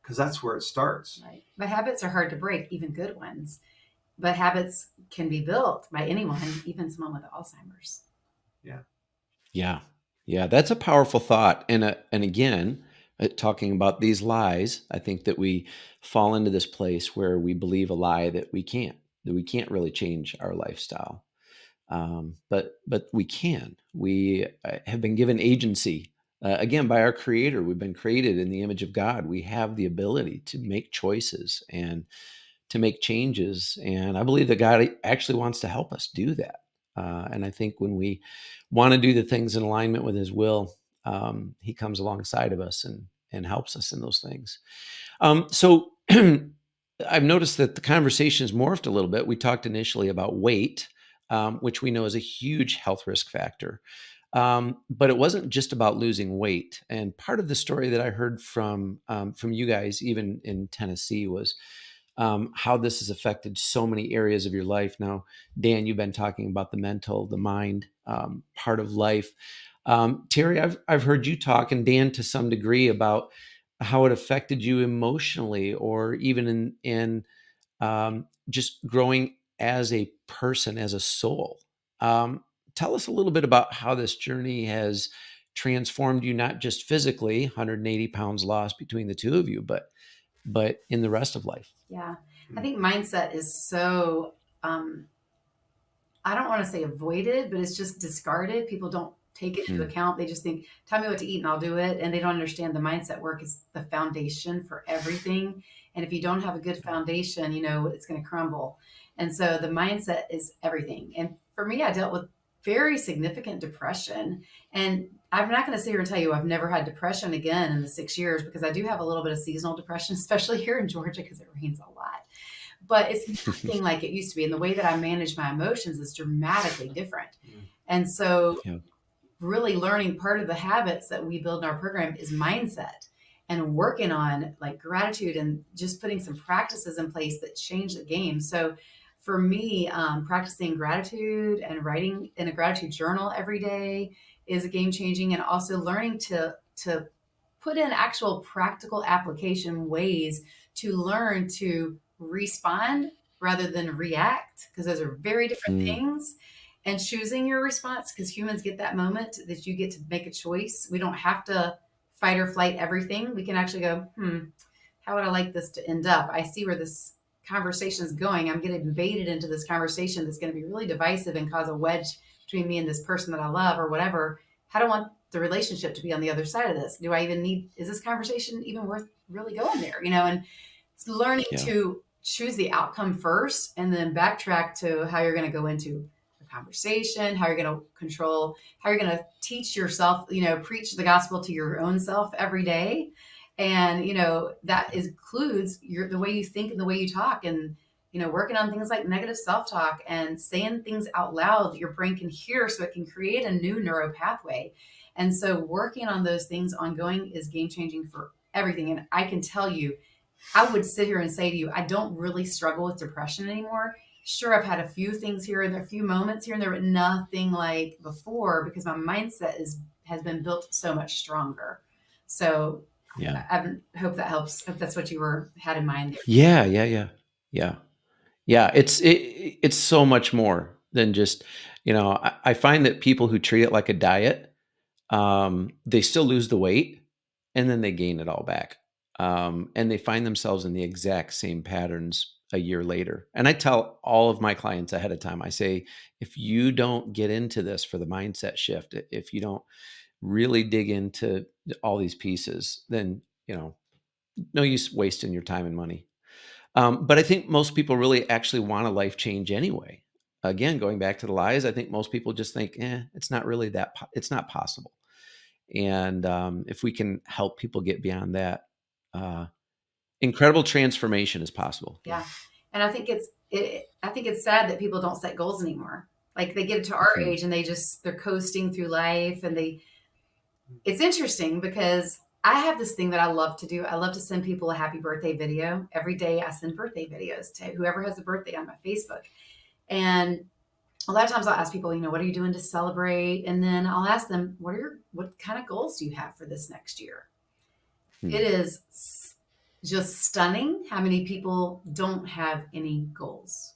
S3: because that's where it starts.
S2: Right. But habits are hard to break, even good ones. But habits can be built by anyone, even someone with Alzheimer's.
S1: Yeah. That's a powerful thought. And again, talking about these lies, I think that we fall into this place where we believe a lie that we can't really change our lifestyle. But we can. We have been given agency, again, by our Creator. We've been created in the image of God. We have the ability to make choices and to make changes. And I believe that God actually wants to help us do that. And I think when we want to do the things in alignment with His will, He comes alongside of us and helps us in those things. So I've noticed that the conversation has morphed a little bit. We talked initially about weight, which we know is a huge health risk factor. But it wasn't just about losing weight. And part of the story that I heard from you guys, even in Tennessee, was how this has affected so many areas of your life. Now, Dan, you've been talking about the mental, the mind part of life. Teri, I've heard you talk, and Dan to some degree, about how it affected you emotionally, or even in just growing as a person, as a soul. Tell us a little bit about how this journey has transformed you, not just physically, 180 pounds lost between the two of you, but in the rest of life.
S2: Yeah. I think mindset is so, I don't want to say avoided, but it's just discarded. People don't take it into account. They just think, tell me what to eat and I'll do it. And they don't understand the mindset work is the foundation for everything. And if you don't have a good foundation, it's going to crumble. And so the mindset is everything. And for me, I dealt with very significant depression. And I'm not going to sit here and tell you I've never had depression again in the 6 years, because I do have a little bit of seasonal depression, especially here in Georgia, because it rains a lot. But it's nothing like it used to be. And the way that I manage my emotions is dramatically different. And so really learning, part of the habits that we build in our program is mindset, and working on like gratitude and just putting some practices in place that change the game. So for me, practicing gratitude and writing in a gratitude journal every day is a game changing, and also learning to put in actual practical application ways to learn to respond rather than react, because those are very different things. And choosing your response, because humans get that moment that you get to make a choice. We don't have to fight or flight everything. We can actually go, how would I like this to end up? I see where this conversation is going. I'm getting baited into this conversation that's going to be really divisive and cause a wedge between me and this person that I love or whatever. How do I want the relationship to be on the other side of this? Do I even is this conversation even worth really going there? And it's learning to choose the outcome first and then backtrack to how you're going to go into the conversation, how you're going to control, how you're going to teach yourself, preach the gospel to your own self every day. And, that includes the way you think and the way you talk, and, working on things like negative self-talk and saying things out loud that your brain can hear so it can create a new neural pathway. And so working on those things ongoing is game changing for everything. And I can tell you, I would sit here and say to you, I don't really struggle with depression anymore. Sure, I've had a few things here and there, a few moments here and there, but nothing like before, because my mindset has been built so much stronger. So I hope that helps. If that's what you had in mind there.
S1: Yeah. It's so much more than just, I find that people who treat it like a diet, they still lose the weight and then they gain it all back. And they find themselves in the exact same patterns a year later. And I tell all of my clients ahead of time, I say, if you don't get into this for the mindset shift, if you don't really dig into all these pieces, then, no use wasting your time and money. But I think most people really actually want a life change anyway. Again, going back to the lies, I think most people just think, it's not really it's not possible. And if we can help people get beyond that, uh, incredible transformation is possible.
S2: Yeah. And I think it's sad that people don't set goals anymore. Like they get to our age and they're coasting through life, and it's interesting because I have this thing that I love to do. I love to send people a happy birthday video. Every day I send birthday videos to whoever has a birthday on my Facebook. And a lot of times I'll ask people, what are you doing to celebrate? And then I'll ask them, what kind of goals do you have for this next year? It is just stunning how many people don't have any goals,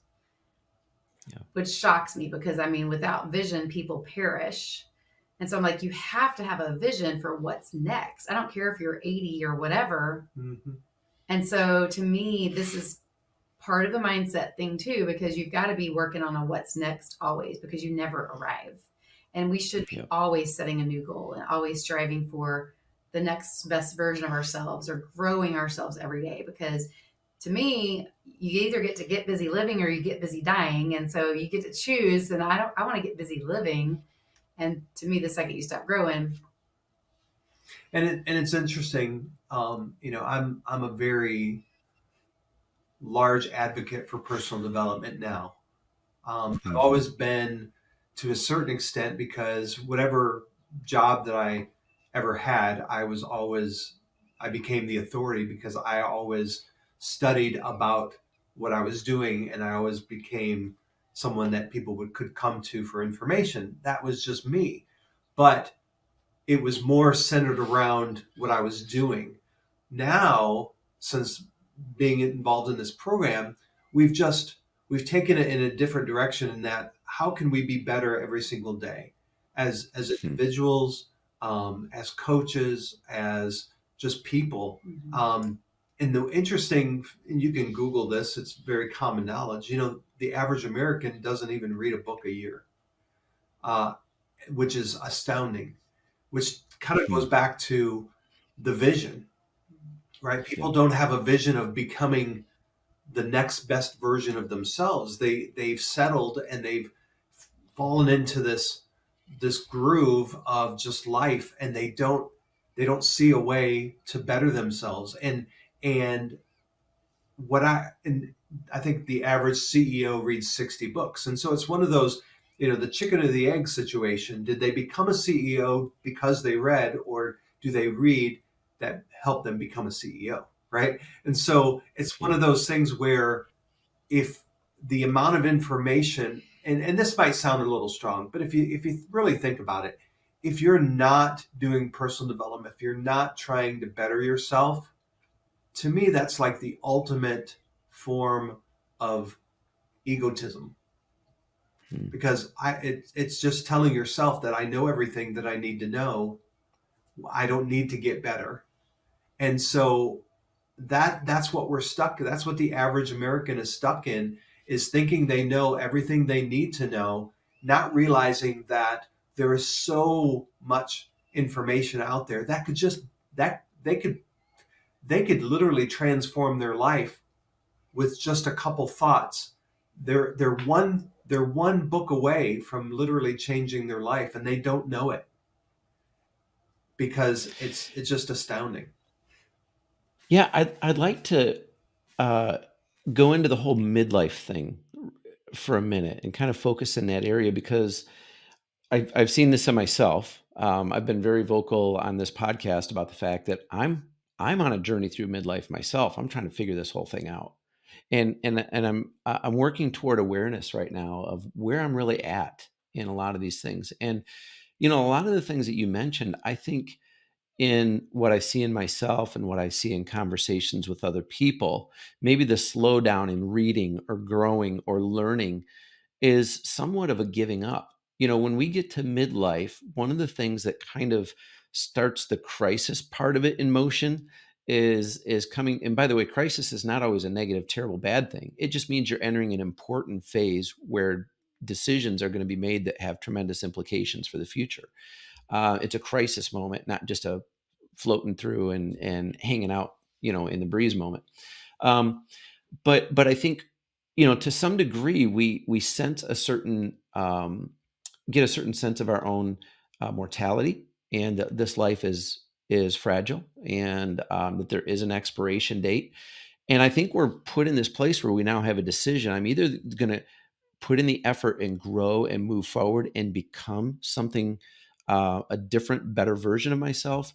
S2: which shocks me because, without vision, people perish. And so I'm like, you have to have a vision for what's next. I don't care if you're 80 or whatever. Mm-hmm. And so to me, this is part of the mindset thing too, because you've got to be working on a what's next always, because you never arrive. And we should be always setting a new goal and always striving for the next best version of ourselves or growing ourselves every day. Because to me, you either get to get busy living or you get busy dying. And so you get to choose. And I want to get busy living. And to me, the second you stop growing.
S3: And it's interesting. I'm a very large advocate for personal development now. I've always been, to a certain extent, because whatever job that I ever had, I became the authority because I always studied about what I was doing, and I always became someone that people could come to for information. That was just me. But it was more centered around what I was doing. Now, since being involved in this program, we've taken it in a different direction, in that how can we be better every single day as individuals, as coaches, as just people. And the interesting, and you can Google this, it's very common knowledge, the average American doesn't even read a book a year, which is astounding, which kind of goes back to the vision, right? People don't have a vision of becoming the next best version of themselves. They've settled and they've fallen into this groove of just life, and they don't see a way to better themselves. And I think the average CEO reads 60 books. And so it's one of those, the chicken or the egg situation. Did they become a CEO because they read, or do they read that help them become a CEO? Right. And so it's one of those things where, if the amount of information, and this might sound a little strong, but if you really think about it, if you're not doing personal development, if you're not trying to better yourself, to me, that's like the ultimate form of egotism. Because it's just telling yourself that I know everything that I need to know. I don't need to get better. And so that's what we're stuck. That's what the average American is stuck in, is thinking they know everything they need to know, not realizing that there is so much information out there that could just, that they could literally transform their life with just a couple thoughts. They're one book away from literally changing their life, and they don't know it, because it's just astounding.
S1: Yeah, I'd like to go into the whole midlife thing for a minute and kind of focus in that area, because I've seen this in myself. I've been very vocal on this podcast about the fact that I'm on a journey through midlife myself. I'm trying to figure this whole thing out, and I'm working toward awareness right now of where I'm really at in a lot of these things. And a lot of the things that you mentioned, I think, in what I see in myself and what I see in conversations with other people, maybe the slowdown in reading or growing or learning is somewhat of a giving up. When we get to midlife, one of the things that kind of starts the crisis part of it in motion is coming. And by the way, crisis is not always a negative, terrible, bad thing. It just means you're entering an important phase where decisions are going to be made that have tremendous implications for the future. It's a crisis moment, not just a floating through and hanging out, in the breeze moment. But I think, to some degree, we sense a certain get a certain sense of our own mortality, and that this life is fragile, and that there is an expiration date. And I think we're put in this place where we now have a decision. I'm either going to put in the effort and grow and move forward and become something, a different, better version of myself,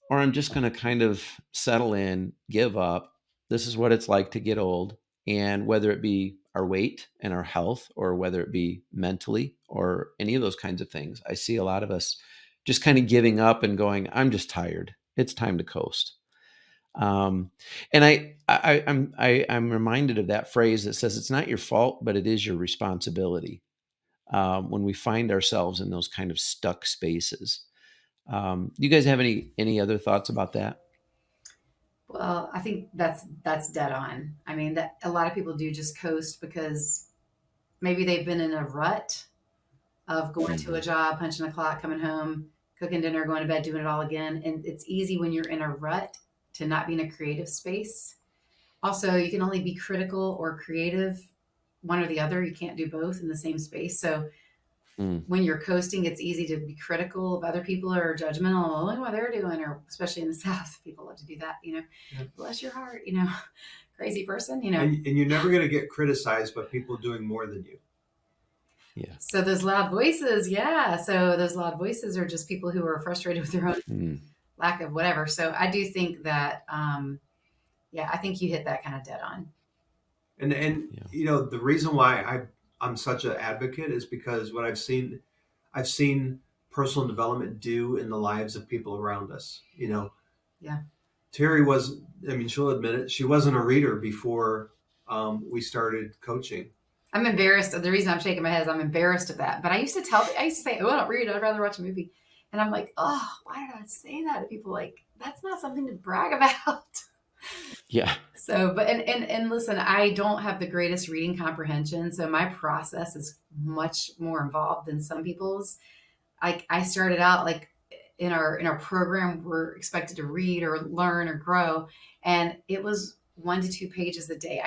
S1: or I'm just going to kind of settle in, give up. This is what it's like to get old. And whether it be our weight and our health, or whether it be mentally, or any of those kinds of things, I see a lot of us just kind of giving up and going, I'm just tired. It's time to coast. And I'm reminded of that phrase that says, it's not your fault, but it is your responsibility. When we find ourselves in those kind of stuck spaces. You guys have any other thoughts about that?
S2: Well, I think that's dead on. I mean, that a lot of people do just coast because maybe they've been in a rut of going to a
S1: Mhm.
S2: job, punching the clock, coming home, cooking dinner, going to bed, doing it all again. And it's easy when you're in a rut to not be in a creative space. Also, you can only be critical or creative, one or the other. You can't do both in the same space. So
S1: Mm.
S2: when you're coasting, it's easy to be critical of other people or judgmental. Oh, look what they're doing, or especially in the South, people love to do that.
S3: Yeah.
S2: Bless your heart, crazy person.
S3: And you're never going to get criticized by people doing more than you.
S1: Yeah.
S2: So those loud voices, yeah. So those loud voices are just people who are frustrated with their own
S1: Mm.
S2: lack of whatever. So I do think that, yeah, I think you hit that kind of dead on.
S3: And
S1: Yeah.
S3: the reason why I'm such an advocate is because what I've seen personal development do in the lives of people around us.
S2: Yeah.
S3: Terry was, I mean, she'll admit it, she wasn't a reader before we started coaching.
S2: I'm embarrassed. The reason I'm shaking my head is I'm embarrassed of that. But I used to say, oh, I don't read. I'd rather watch a movie. And I'm like, oh, why did I say that to people? Like, that's not something to brag about.
S1: Yeah.
S2: So, but and listen, I don't have the greatest reading comprehension, so my process is much more involved than some people's. I started out like in our program, we're expected to read or learn or grow, and it was 1 to 2 pages a day.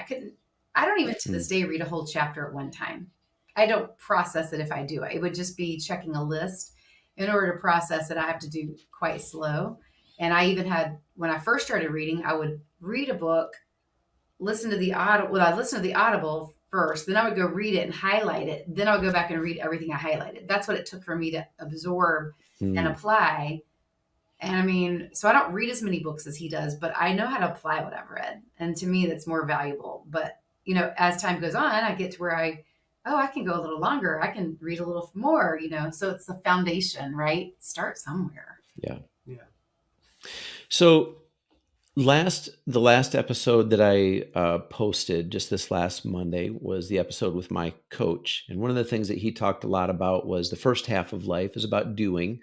S2: I don't even to this
S1: Mm.
S2: day read a whole chapter at one time. I don't process it if I do. It would just be checking a list. In order to process it, I have to do quite slow. And I even had, when I first started reading, I would read a book, listen to the audible. Well, I listened to the audible first, then I would go read it and highlight it. Then I would go back and read everything I highlighted. That's what it took for me to absorb and
S1: Mm.
S2: apply. And I mean, so I don't read as many books as he does, but I know how to apply what I've read. And to me, that's more valuable. But, as time goes on, I get to where I can go a little longer. I can read a little more, so it's the foundation, right? Start somewhere.
S1: Yeah.
S3: Yeah.
S1: So the last episode that I posted just this last Monday was the episode with my coach. And one of the things that he talked a lot about was the first half of life is about doing,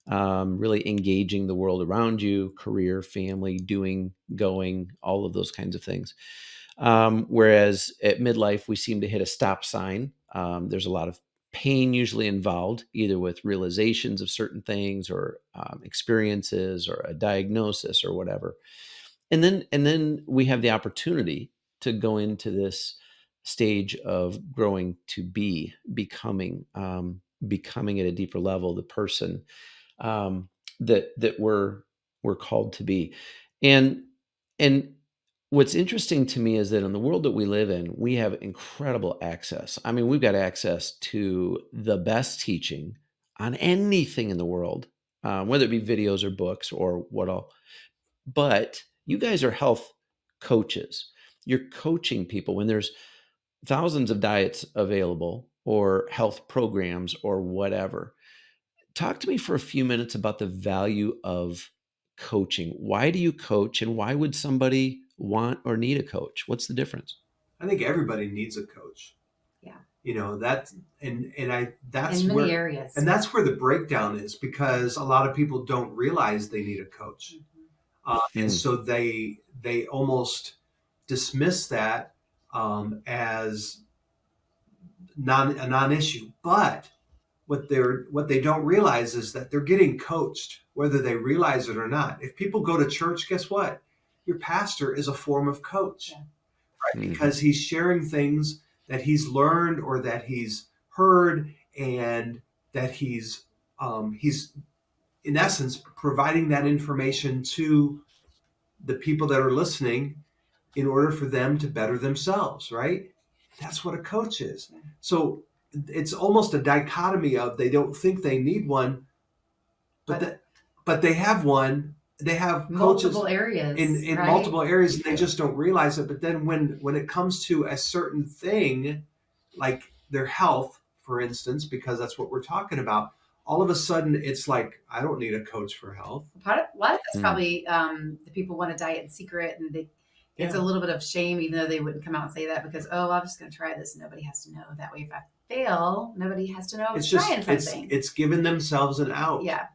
S1: really engaging the world around you, career, family, doing, going, all of those kinds of things. Whereas at midlife, we seem to hit a stop sign. There's a lot of pain usually involved, either with realizations of certain things, or experiences, or a diagnosis, or whatever. And then we have the opportunity to go into this stage of growing to becoming at a deeper level the person, um, that we're called to be. And and what's interesting to me is that in the world that we live in, we have incredible access. I mean, we've got access to the best teaching on anything in the world, whether it be videos or books or what all. But you guys are health coaches. You're coaching people when there's thousands of diets available, or health programs, or whatever. Talk to me for a few minutes about the value of coaching. Why do you coach, and why would somebody want or need a coach? What's the difference?
S3: I think everybody needs a coach.
S2: Yeah.
S3: That, and I that's
S2: in many
S3: where
S2: areas.
S3: and that's where the breakdown is, because a lot of people don't realize they need a coach. And so they almost dismiss that as a non-issue. But what they don't realize is that they're getting coached, whether they realize it or not. If people go to church, guess what? Your pastor is a form of coach, right? Because he's sharing things that he's learned or that he's heard, and that he's in essence providing that information to the people that are listening in order for them to better themselves, right? That's what a coach is. So it's almost a dichotomy of, they don't think they need one, but they have one. They have
S2: multiple
S3: coaches
S2: areas
S3: in
S2: right?
S3: multiple areas, and they just don't realize it. But then when it comes to a certain thing, like their health, for instance, because that's what we're talking about, all of a sudden it's like, I don't need a coach for health.
S2: A lot of that's probably the people want to diet in secret, and it's a little bit of shame, even though they wouldn't come out and say that, because, I'm just going to try this. Nobody has to know. That way, if I fail, nobody has to know I was trying something.
S3: It's giving themselves an out.
S2: Yeah.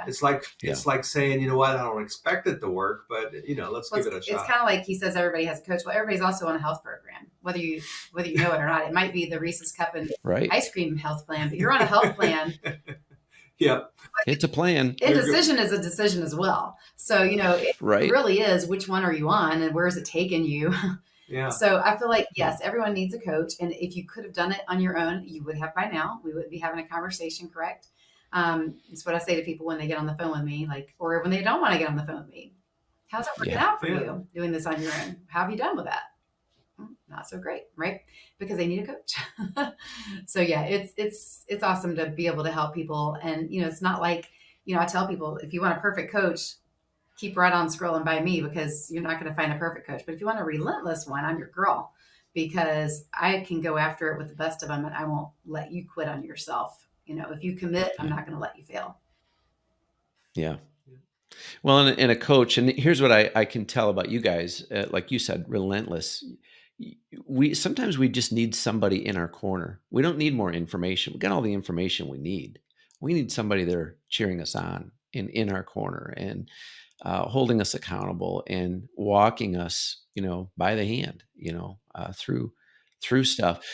S3: It's like saying, you know what, I don't expect it to work, but let's give it a shot.
S2: It's kind of like he says everybody has a coach. Well, everybody's also on a health program, whether you know it or not. It might be the Reese's Cup and ice cream health plan, but you're on a health plan.
S3: Yeah.
S1: It's a plan.
S2: Indecision is a decision as well. So, it really is, which one are you on and where is it taking you?
S3: Yeah.
S2: So I feel like, yes, everyone needs a coach. And if you could have done it on your own, you would have by now. We would be having a conversation, correct? It's what I say to people when they get on the phone with me, or when they don't want to get on the phone with me. How's that working out for you doing this on your own? How have you done with that? Not so great, right? Because they need a coach. So yeah, it's awesome to be able to help people. And, it's not like, I tell people, if you want a perfect coach, keep right on scrolling by me, because you're not going to find a perfect coach. But if you want a relentless one, I'm your girl, because I can go after it with the best of them, and I won't let you quit on yourself. If you commit, I'm not going to let you fail.
S1: Yeah. Well, and a coach, and here's what I can tell about you guys, like you said, relentless. Sometimes we just need somebody in our corner. We don't need more information. We got all the information we need. We need somebody there cheering us on in our corner, and holding us accountable, and walking us, by the hand, through stuff.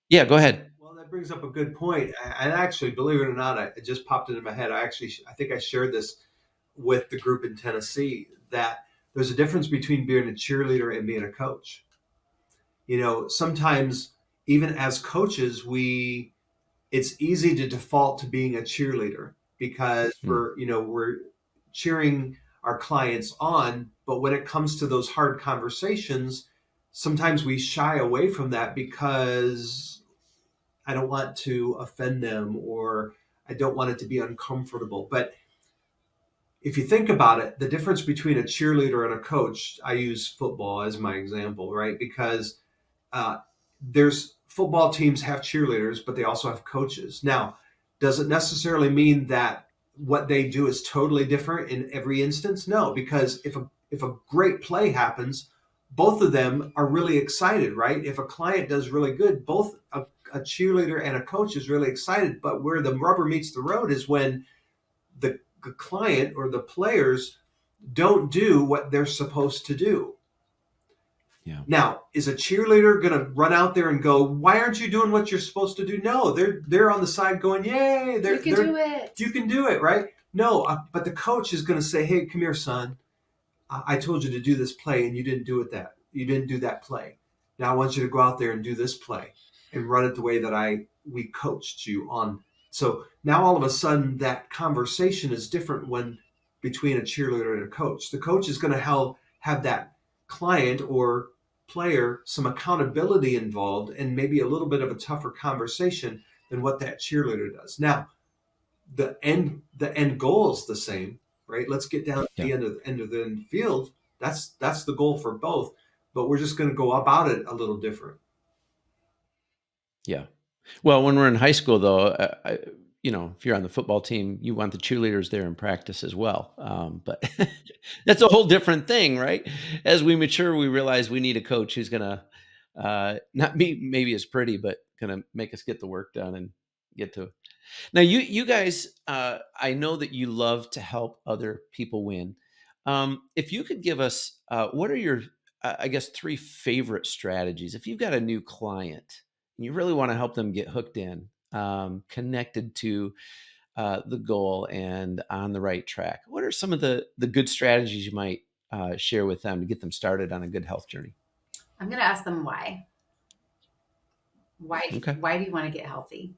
S1: Yeah, go ahead.
S3: Well, that brings up a good point. And actually, believe it or not, it just popped into my head. I think I shared this with the group in Tennessee, that there's a difference between being a cheerleader and being a coach. Sometimes even as coaches, it's easy to default to being a cheerleader, because we're cheering our clients on. But when it comes to those hard conversations, sometimes we shy away from that, because I don't want to offend them, or I don't want it to be uncomfortable. But if you think about it, the difference between a cheerleader and a coach, I use football as my example, right? Because there's football teams have cheerleaders, but they also have coaches. Now, does it necessarily mean that what they do is totally different in every instance? No, because if a great play happens, both of them are really excited, right? If a client does really good, both a cheerleader and a coach is really excited. But where the rubber meets the road is when the client or the players don't do what they're supposed to do. Yeah. Now, is a cheerleader going to run out there and go, "Why aren't you doing what you're supposed to do?" No, they're on the side going, "Yay, you can do it. You can do it," right? No, but the coach is going to say, "Hey, come here, son. I told you to do this play, and you didn't do it. You didn't do that play. Now I want you to go out there and do this play and run it the way that we coached you on." So now all of a sudden that conversation is different between a cheerleader and a coach. The coach is going to have that client or player some accountability involved, and maybe a little bit of a tougher conversation than what that cheerleader does. Now, the end goal is the same, right? Let's get down to the end of the field. That's the goal for both, but we're just going to go about it a little different.
S1: Yeah. Well, when we're in high school, though, if you're on the football team, you want the cheerleaders there in practice as well. But that's a whole different thing, right? As we mature, we realize we need a coach who's going to not be maybe as pretty, but of make us get the work done and get to. Now, you guys, I know that you love to help other people win. If you could give us, what are your, I guess, 3 favorite strategies? If you've got a new client and you really want to help them get hooked in, connected to the goal and on the right track, what are some of the good strategies you might share with them to get them started on a good health journey?
S2: I'm going to ask them why.
S1: Okay.
S2: Why do you want to get healthy?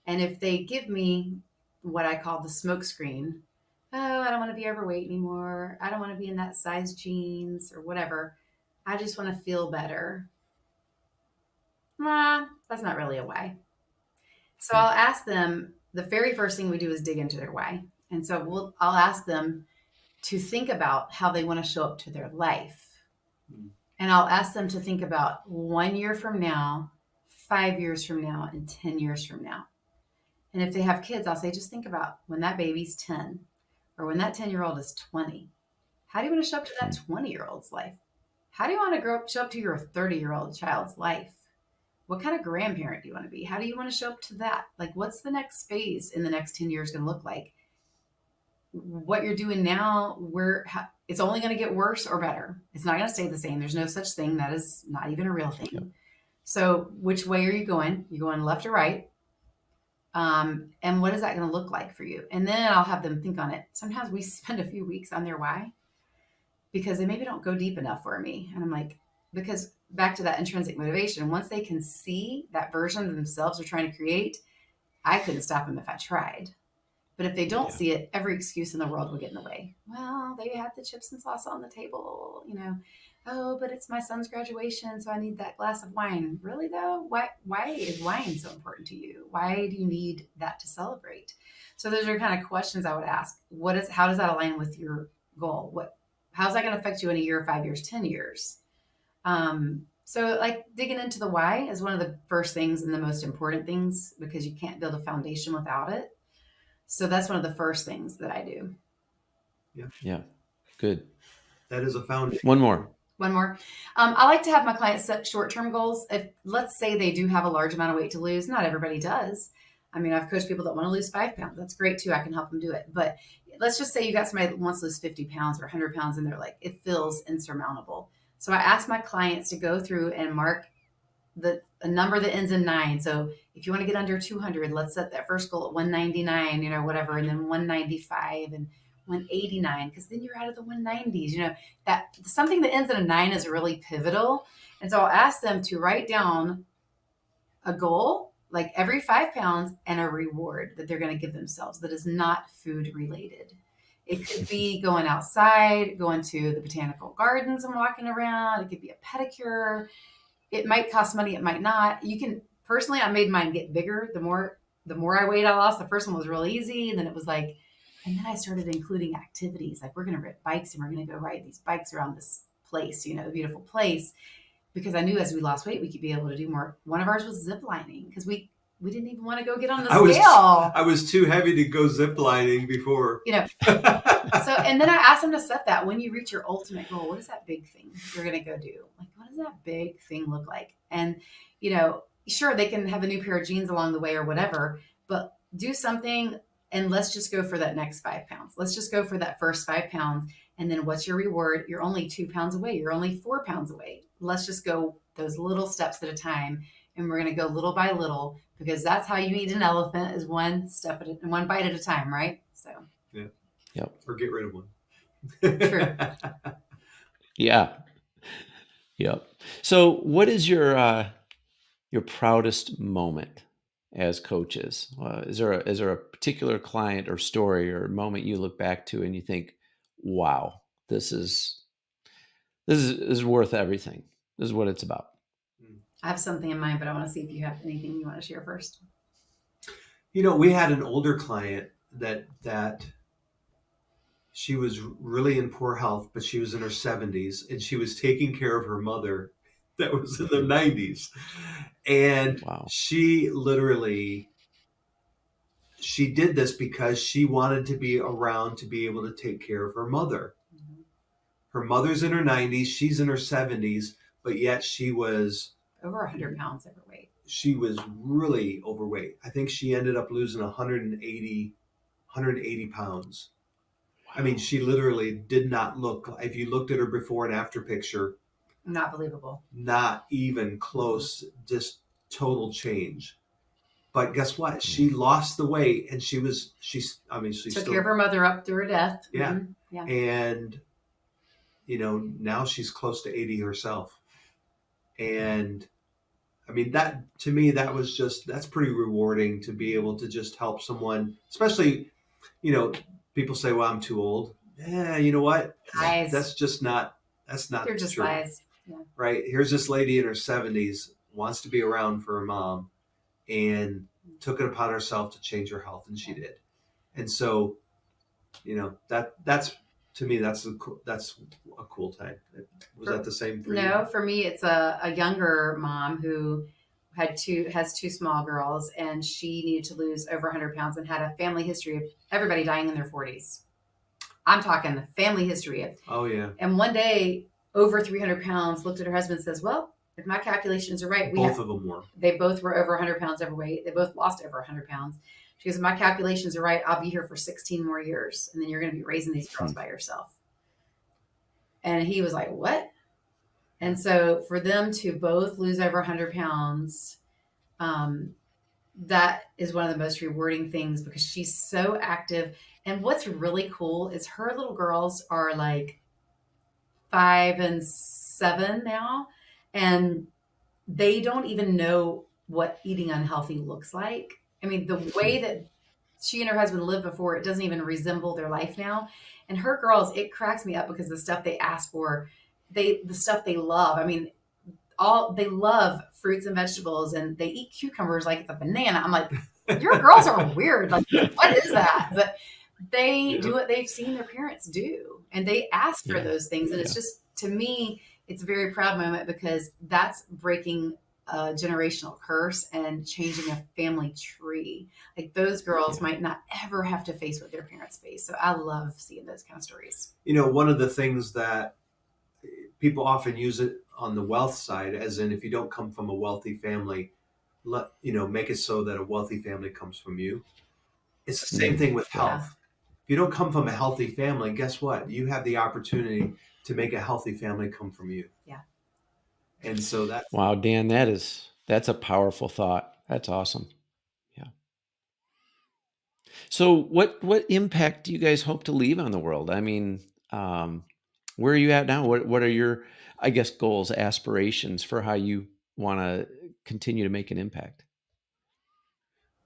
S2: And if they give me what I call the smoke screen, oh, I don't want to be overweight anymore. I don't want to be in that size jeans or whatever. I just want to feel better. That's not really a why. So I'll ask them, the very first thing we do is dig into their why. And so I'll ask them to think about how they want to show up to their life. And I'll ask them to think about 1 year from now, 5 years from now, and 10 years from now. And if they have kids, I'll say, just think about when that baby's 10 or when that 10-year-old is 20. How do you want to show up to that 20-year-old's life? How do you want to show up to your 30-year-old child's life? What kind of grandparent do you want to be? How do you want to show up to that? Like, what's the next phase in the next 10 years going to look like? What you're doing now, it's only going to get worse or better. It's not going to stay the same. There's no such thing. That is not even a real thing. Yep. So which way are you going? You're going left or right? And what is that going to look like for you? And then I'll have them think on it. Sometimes we spend a few weeks on their why because they maybe don't go deep enough for me. And I'm like, because back to that intrinsic motivation, once they can see that version of themselves they're trying to create, I couldn't stop them if I tried. But if they don't see it, every excuse in the world will get in the way. Well, they had the chips and salsa on the table, Oh, but it's my son's graduation, so I need that glass of wine. Really, though? Why is wine so important to you? Why do you need that to celebrate? So those are kind of questions I would ask. How does that align with your goal? How's that going to affect you in a year, 5 years, 10 years? So like digging into the why is one of the first things and the most important things because you can't build a foundation without it. So that's one of the first things that I do.
S1: Yeah. Good.
S3: That is a foundation.
S1: One more.
S2: I like to have my clients set short-term goals. If let's say they do have a large amount of weight to lose, not everybody does. I mean, I've coached people that want to lose 5 pounds. That's great too. I can help them do it. But let's just say you got somebody that wants to lose 50 pounds or 100 pounds and they're like, it feels insurmountable. So I ask my clients to go through and mark a number that ends in 9. So if you want to get under 200, let's set that first goal at 199, whatever, and then 195 and 189, because then you're out of the 190s. That something that ends in a 9 is really pivotal. And so I'll ask them to write down a goal, like every 5 pounds, and a reward that they're going to give themselves that is not food related. It could be going outside, going to the botanical gardens and walking around. It could be a pedicure. It might cost money. It might not. You can personally, I made mine get bigger. The more I weighed, I lost. The first one was real easy. And then it was like, and then I started including activities. Like we're going to ride bikes and we're going to go ride these bikes around this place, the beautiful place. Because I knew as we lost weight, we could be able to do more. One of ours was zip lining because we didn't even want to go get on the scale.
S3: I was too heavy to go zip lining before.
S2: So, and then I asked them to set that when you reach your ultimate goal, what is that big thing you're going to go do? Like, what does that big thing look like? And, sure, they can have a new pair of jeans along the way or whatever, but do something and let's just go for that next 5 pounds. Let's just go for that first 5 pounds. And then what's your reward? You're only 2 pounds away. You're only 4 pounds away. Let's just go those little steps at a time. And we're going to go little by little because that's how you eat an elephant is one bite at a time, right? So.
S3: Yeah.
S1: Yep.
S3: Or get rid of one.
S2: True.
S1: Yeah. Yep. So what is your proudest moment as coaches? Is there a particular client or story or moment you look back to and you think, wow, this is worth everything. This is what it's about.
S2: I have something in mind, but I want to see if you have anything you want to share first.
S3: We had an older client that she was really in poor health, but she was in her 70s and she was taking care of her mother that was in their 90s. And wow. She did this because she wanted to be around to be able to take care of her mother. Mm-hmm. Her mother's in her 90s, she's in her 70s, but yet she was
S2: over 100 pounds overweight.
S3: she was really overweight. I think she ended up losing 180 pounds. I mean, she literally did not look, if you looked at her before and after picture,
S2: Not believable.
S3: not even close, just total change. But guess what? She lost the weight, and she
S2: took
S3: still
S2: care of her mother up through her death.
S3: Yeah.
S2: Mm-hmm. Yeah.
S3: And, now she's close to 80 herself. And I mean, that to me, that's pretty rewarding to be able to just help someone, especially, people say, well, I'm too old. Yeah. You know what?
S2: Lies.
S3: That's not
S2: They're just
S3: true.
S2: lies. Yeah.
S3: Right. Here's this lady in her 70s, wants to be around for her mom, and took it upon herself to change her health. And she did. And so, that's, to me, that's a cool time. Was that the same for you?
S2: No, for me, it's a younger mom who has two small girls, and she needed to lose over 100 pounds and had a family history of everybody dying in their 40s. I'm talking the family history of.
S3: Oh yeah.
S2: And one day, over 300 pounds, looked at her husband and says, "Well, if my calculations are right,
S3: both of them were.
S2: They both were over 100 pounds overweight. They both lost over 100 pounds." She goes, "My calculations are right. I'll be here for 16 more years, and then you're going to be raising these girls by yourself." And he was like, "What?" And so for them to both lose over 100 pounds, that is one of the most rewarding things, because she's so active. And what's really cool is her little girls are like 5 and 7 now, and they don't even know what eating unhealthy looks like. I mean, the way that she and her husband lived before, it doesn't even resemble their life now. And her girls, it cracks me up, because the stuff they ask for, the stuff they love. I mean, they love fruits and vegetables, and they eat cucumbers like it's a banana. I'm like, your girls are weird. Like, what is that? But they do what they've seen their parents do, and they ask for those things. And it's just, to me, it's a very proud moment, because that's breaking a generational curse and changing a family tree. Like, those girls might not ever have to face what their parents face. So I love seeing those kind of stories.
S3: One of the things that people often use it on the wealth side, as in, if you don't come from a wealthy family, make it so that a wealthy family comes from you. It's the same thing with health. If you don't come from a healthy family, guess what? You have the opportunity to make a healthy family come from you.
S2: Yeah.
S3: And so that's...
S1: Wow, Dan, that's a powerful thought. That's awesome. Yeah. So what impact do you guys hope to leave on the world? I mean, where are you at now? What are your, I guess, goals, aspirations for how you want to continue to make an impact?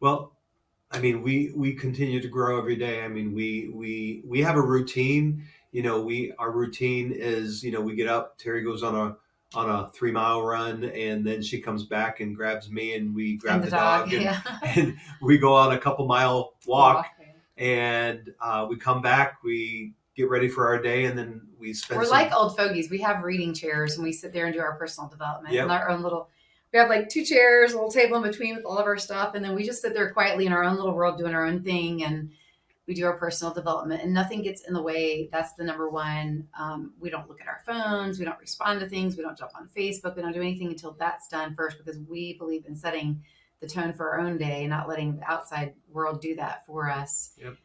S3: Well, I mean, we continue to grow every day. I mean, we have a routine. Our routine is, we get up, Teri goes on a 3-mile run, and then she comes back and grabs me, and we grab the dog and we go on a couple-mile walk. And we come back, we get ready for our day, and then we spend...
S2: We're like old fogies. We have reading chairs, and we sit there and do our personal development in our own little... We have like 2 chairs, a little table in between with all of our stuff, and then we just sit there quietly in our own little world doing our own thing, and we do our personal development, and nothing gets in the way. That's the number one. We don't look at our phones. We don't respond to things. We don't jump on Facebook. We don't do anything until that's done first, because we believe in setting the tone for our own day, not letting the outside world do that for us.
S3: Yep.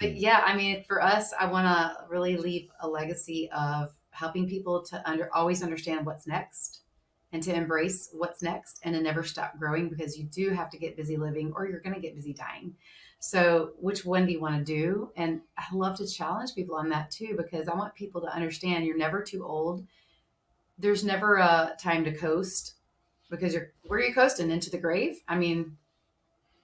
S2: But yeah, I mean, for us, I want to really leave a legacy of helping people to always understand what's next, and to embrace what's next, and to never stop growing, because you do have to get busy living, or you're going to get busy dying. So which one do you want to do? And I love to challenge people on that too, because I want people to understand you're never too old. There's never a time to coast, because where are you coasting? Into the grave? I mean,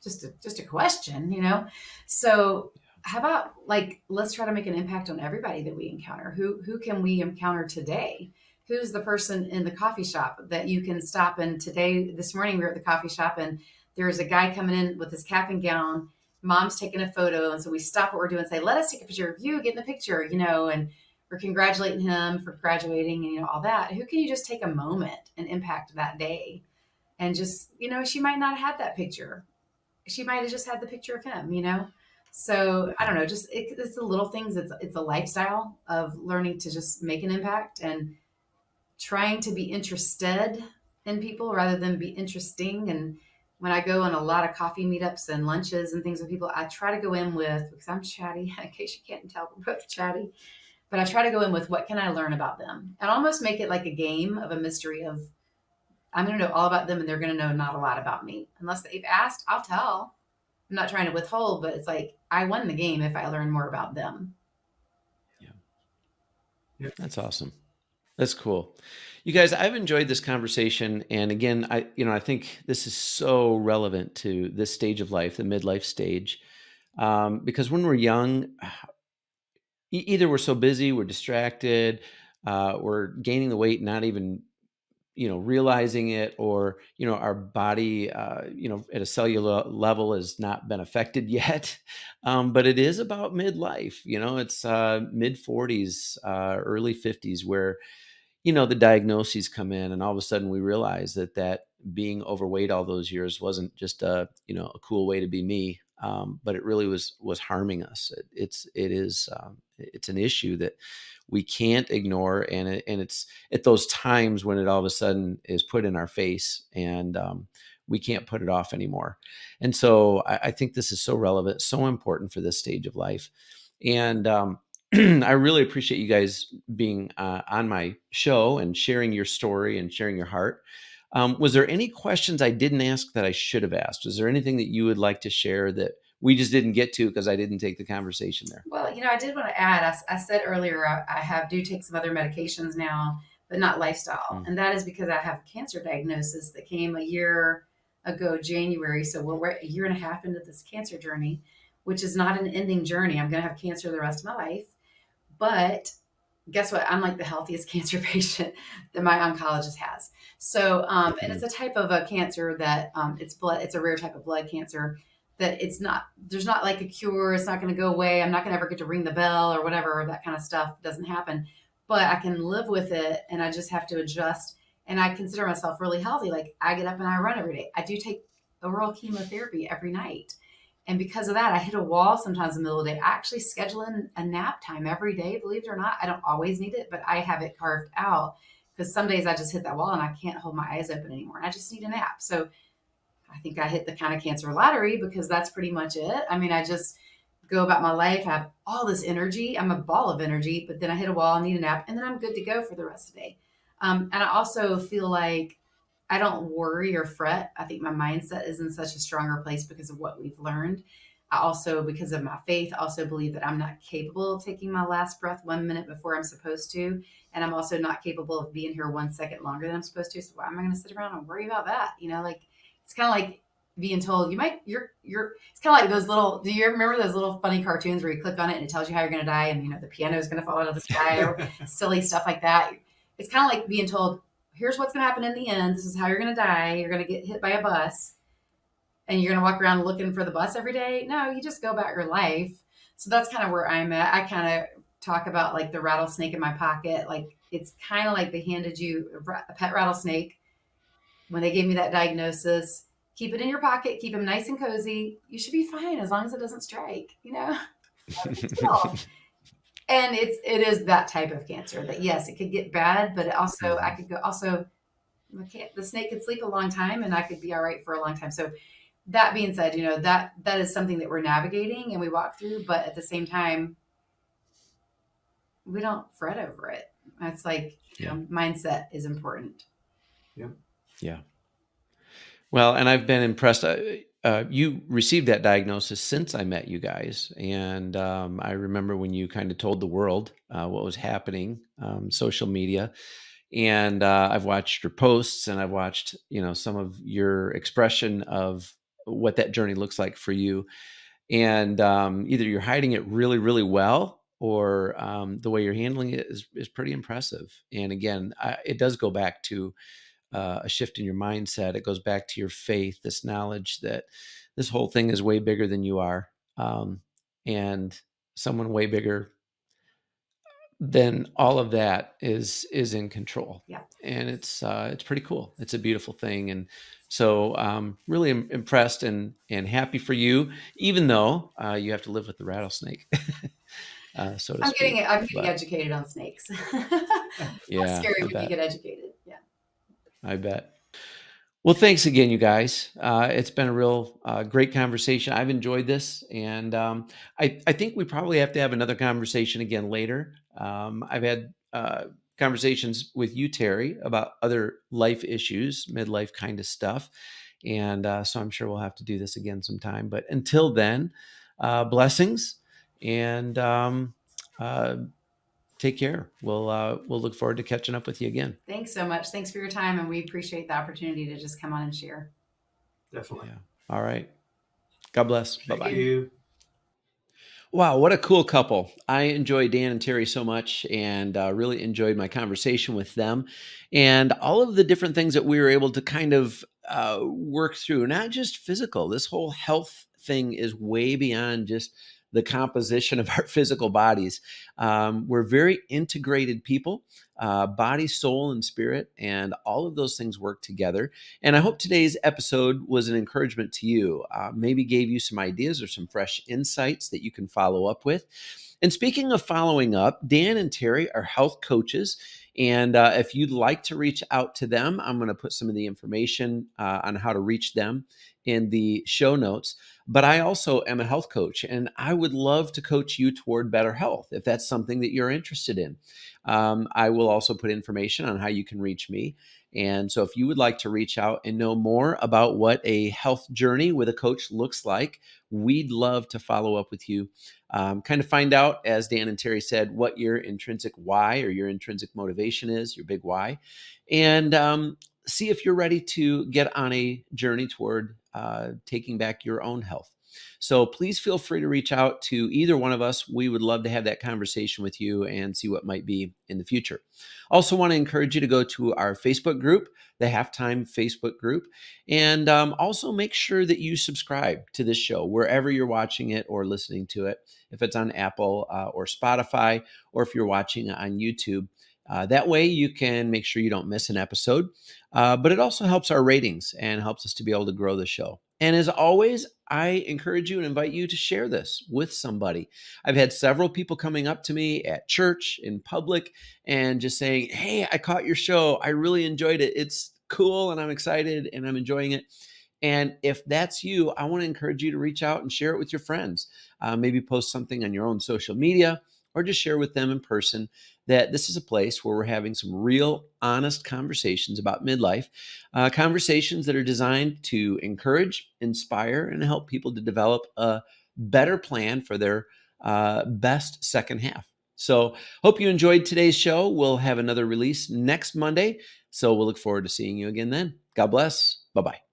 S2: just a question, So how about, like, let's try to make an impact on everybody that we encounter. Who can we encounter today? Who's the person in the coffee shop that you can stop? And this morning we were at the coffee shop, and there was a guy coming in with his cap and gown. Mom's taking a photo. And so we stop what we're doing and say, let us take a picture of you, get in the picture, and we're congratulating him for graduating and, all that. Who can you just take a moment and impact that day? And just, she might not have had that picture. She might have just had the picture of him, So I don't know, just it's the little things. It's a lifestyle of learning to just make an impact and trying to be interested in people rather than be interesting. And when I go on a lot of coffee meetups and lunches and things with people, I try to go in with, because I'm chatty, in case you can't tell, we're both chatty, but I try to go in with what can I learn about them and almost make it like a game of a mystery of I'm going to know all about them and they're going to know not a lot about me. Unless they've asked, I'll tell. I'm not trying to withhold, but it's like I won the game if I learn more about them.
S1: Yeah. That's awesome. That's cool. You guys, I've enjoyed this conversation. And again, I think this is so relevant to this stage of life, the midlife stage. Because when we're young, either we're so busy, we're distracted, we're gaining the weight, not even realizing it, or our body at a cellular level has not been affected yet. But it is about midlife. It's mid 40s, early 50s, where the diagnoses come in, and all of a sudden we realize that being overweight all those years wasn't just a cool way to be me, but it really was harming us. It's an issue that we can't ignore, and it's at those times when it all of a sudden is put in our face, and we can't put it off anymore. And so I think this is so relevant, so important for this stage of life. And I really appreciate you guys being on my show and sharing your story and sharing your heart. Was there any questions I didn't ask that I should have asked? Was there anything that you would like to share that we just didn't get to because I didn't take the conversation there?
S2: Well, I did want to add, I said earlier, I do take some other medications now, but not lifestyle. And that is because I have cancer diagnosis that came a year ago, January. So we're a year and a half into this cancer journey, which is not an ending journey. I'm going to have cancer the rest of my life. But guess what? I'm like the healthiest cancer patient that my oncologist has. So, and it's a type of a cancer that it's a rare type of blood cancer that there's not like a cure. It's not going to go away. I'm not going to ever get to ring the bell or whatever. That kind of stuff doesn't happen, but I can live with it, and I just have to adjust. And I consider myself really healthy. Like I get up and I run every day. I do take oral chemotherapy every night. And because of that, I hit a wall sometimes in the middle of the day. I actually schedule in a nap time every day, believe it or not. I don't always need it, but I have it carved out because some days I just hit that wall and I can't hold my eyes open anymore. And I just need a nap. So I think I hit the kind of cancer lottery because that's pretty much it. I mean, I just go about my life. I have all this energy. I'm a ball of energy, but then I hit a wall, I need a nap, and then I'm good to go for the rest of the day. And I also feel like I don't worry or fret. I think my mindset is in such a stronger place because of what we've learned. I also, because of my faith, also believe that I'm not capable of taking my last breath 1 minute before I'm supposed to. And I'm also not capable of being here 1 second longer than I'm supposed to. So why am I going to sit around and worry about that? It's kind of like being told it's kind of like those little, do you remember those little funny cartoons where you click on it and it tells you how you're going to die? And, the piano is going to fall out of the sky or silly stuff like that. It's kind of like being told, here's what's going to happen in the end. This is how you're going to die. You're going to get hit by a bus and you're going to walk around looking for the bus every day. No, you just go about your life. So that's kind of where I'm at. I kind of talk about like the rattlesnake in my pocket. Like it's kind of like they handed you a pet rattlesnake when they gave me that diagnosis. Keep it in your pocket, keep him nice and cozy. You should be fine as long as it doesn't strike, And it is that type of cancer that, yes, it could get bad, but also I could go also the snake could sleep a long time and I could be all right for a long time. So that being said, that is something that we're navigating and we walk through, but at the same time, we don't fret over it. It's like, mindset is important.
S3: Yeah.
S1: Yeah. Well, and I've been impressed. You received that diagnosis since I met you guys. And I remember when you kind of told the world what was happening, social media. And I've watched your posts and I've watched, some of your expression of what that journey looks like for you. And either you're hiding it really, really well, or the way you're handling it is pretty impressive. And again, it does go back to a shift in your mindset. It goes back to your faith, this knowledge that this whole thing is way bigger than you are, and someone way bigger than all of that is in control.
S2: Yeah.
S1: And it's pretty cool. It's a beautiful thing. And so really impressed and happy for you, even though you have to live with the rattlesnake. So to speak.
S2: I'm getting educated on snakes.
S1: Yeah,
S2: It's scary
S1: I
S2: when you
S1: bet.
S2: get educated. Yeah.
S1: I bet. Well, thanks again, you guys. It's been a real great conversation. I've enjoyed this, and I think we probably have to have another conversation again later. I've had conversations with you, Terry, about other life issues, midlife kind of stuff, and so I'm sure we'll have to do this again sometime. But until then, blessings, and uh, take care. We'll look forward to catching up with you again.
S2: Thanks so much. Thanks for your time, and we appreciate the opportunity to just come on and share.
S3: Definitely.
S1: Yeah. All right. God bless. Bye-bye.
S3: Thank you.
S1: Wow, what a cool couple. I enjoy Dan and Terry so much, and really enjoyed my conversation with them and all of the different things that we were able to kind of work through, not just physical. This whole health thing is way beyond just the composition of our physical bodies. We're very integrated people, body, soul, and spirit, and all of those things work together. And I hope today's episode was an encouragement to you, maybe gave you some ideas or some fresh insights that you can follow up with. And speaking of following up, Dan and Terry are health coaches. And if you'd like to reach out to them, I'm going to put some of the information on how to reach them in the show notes. But I also am a health coach, and I would love to coach you toward better health if that's something that you're interested in. I will also put information on how you can reach me. And so if you would like to reach out and know more about what a health journey with a coach looks like, we'd love to follow up with you. Kind of find out, as Dan and Terry said, what your intrinsic why or your intrinsic motivation is, your big why. And see if you're ready to get on a journey toward taking back your own health. So please feel free to reach out to either one of us. We would love to have that conversation with you and see what might be in the future. Also want to encourage you to go to our Facebook group, the Halftime Facebook group, and also make sure that you subscribe to this show wherever you're watching it or listening to it, if it's on Apple or Spotify, or if you're watching on YouTube. That way you can make sure you don't miss an episode. But it also helps our ratings and helps us to be able to grow the show. And as always, I encourage you and invite you to share this with somebody. I've had several people coming up to me at church, in public, and just saying, "Hey, I caught your show. I really enjoyed it. It's cool, and I'm excited, and I'm enjoying it." And if that's you, I want to encourage you to reach out and share it with your friends. Maybe post something on your own social media, or just share with them in person that this is a place where we're having some real, honest conversations about midlife, conversations that are designed to encourage, inspire, and help people to develop a better plan for their best second half. So, hope you enjoyed today's show. We'll have another release next Monday. So, we'll look forward to seeing you again then. God bless. Bye bye.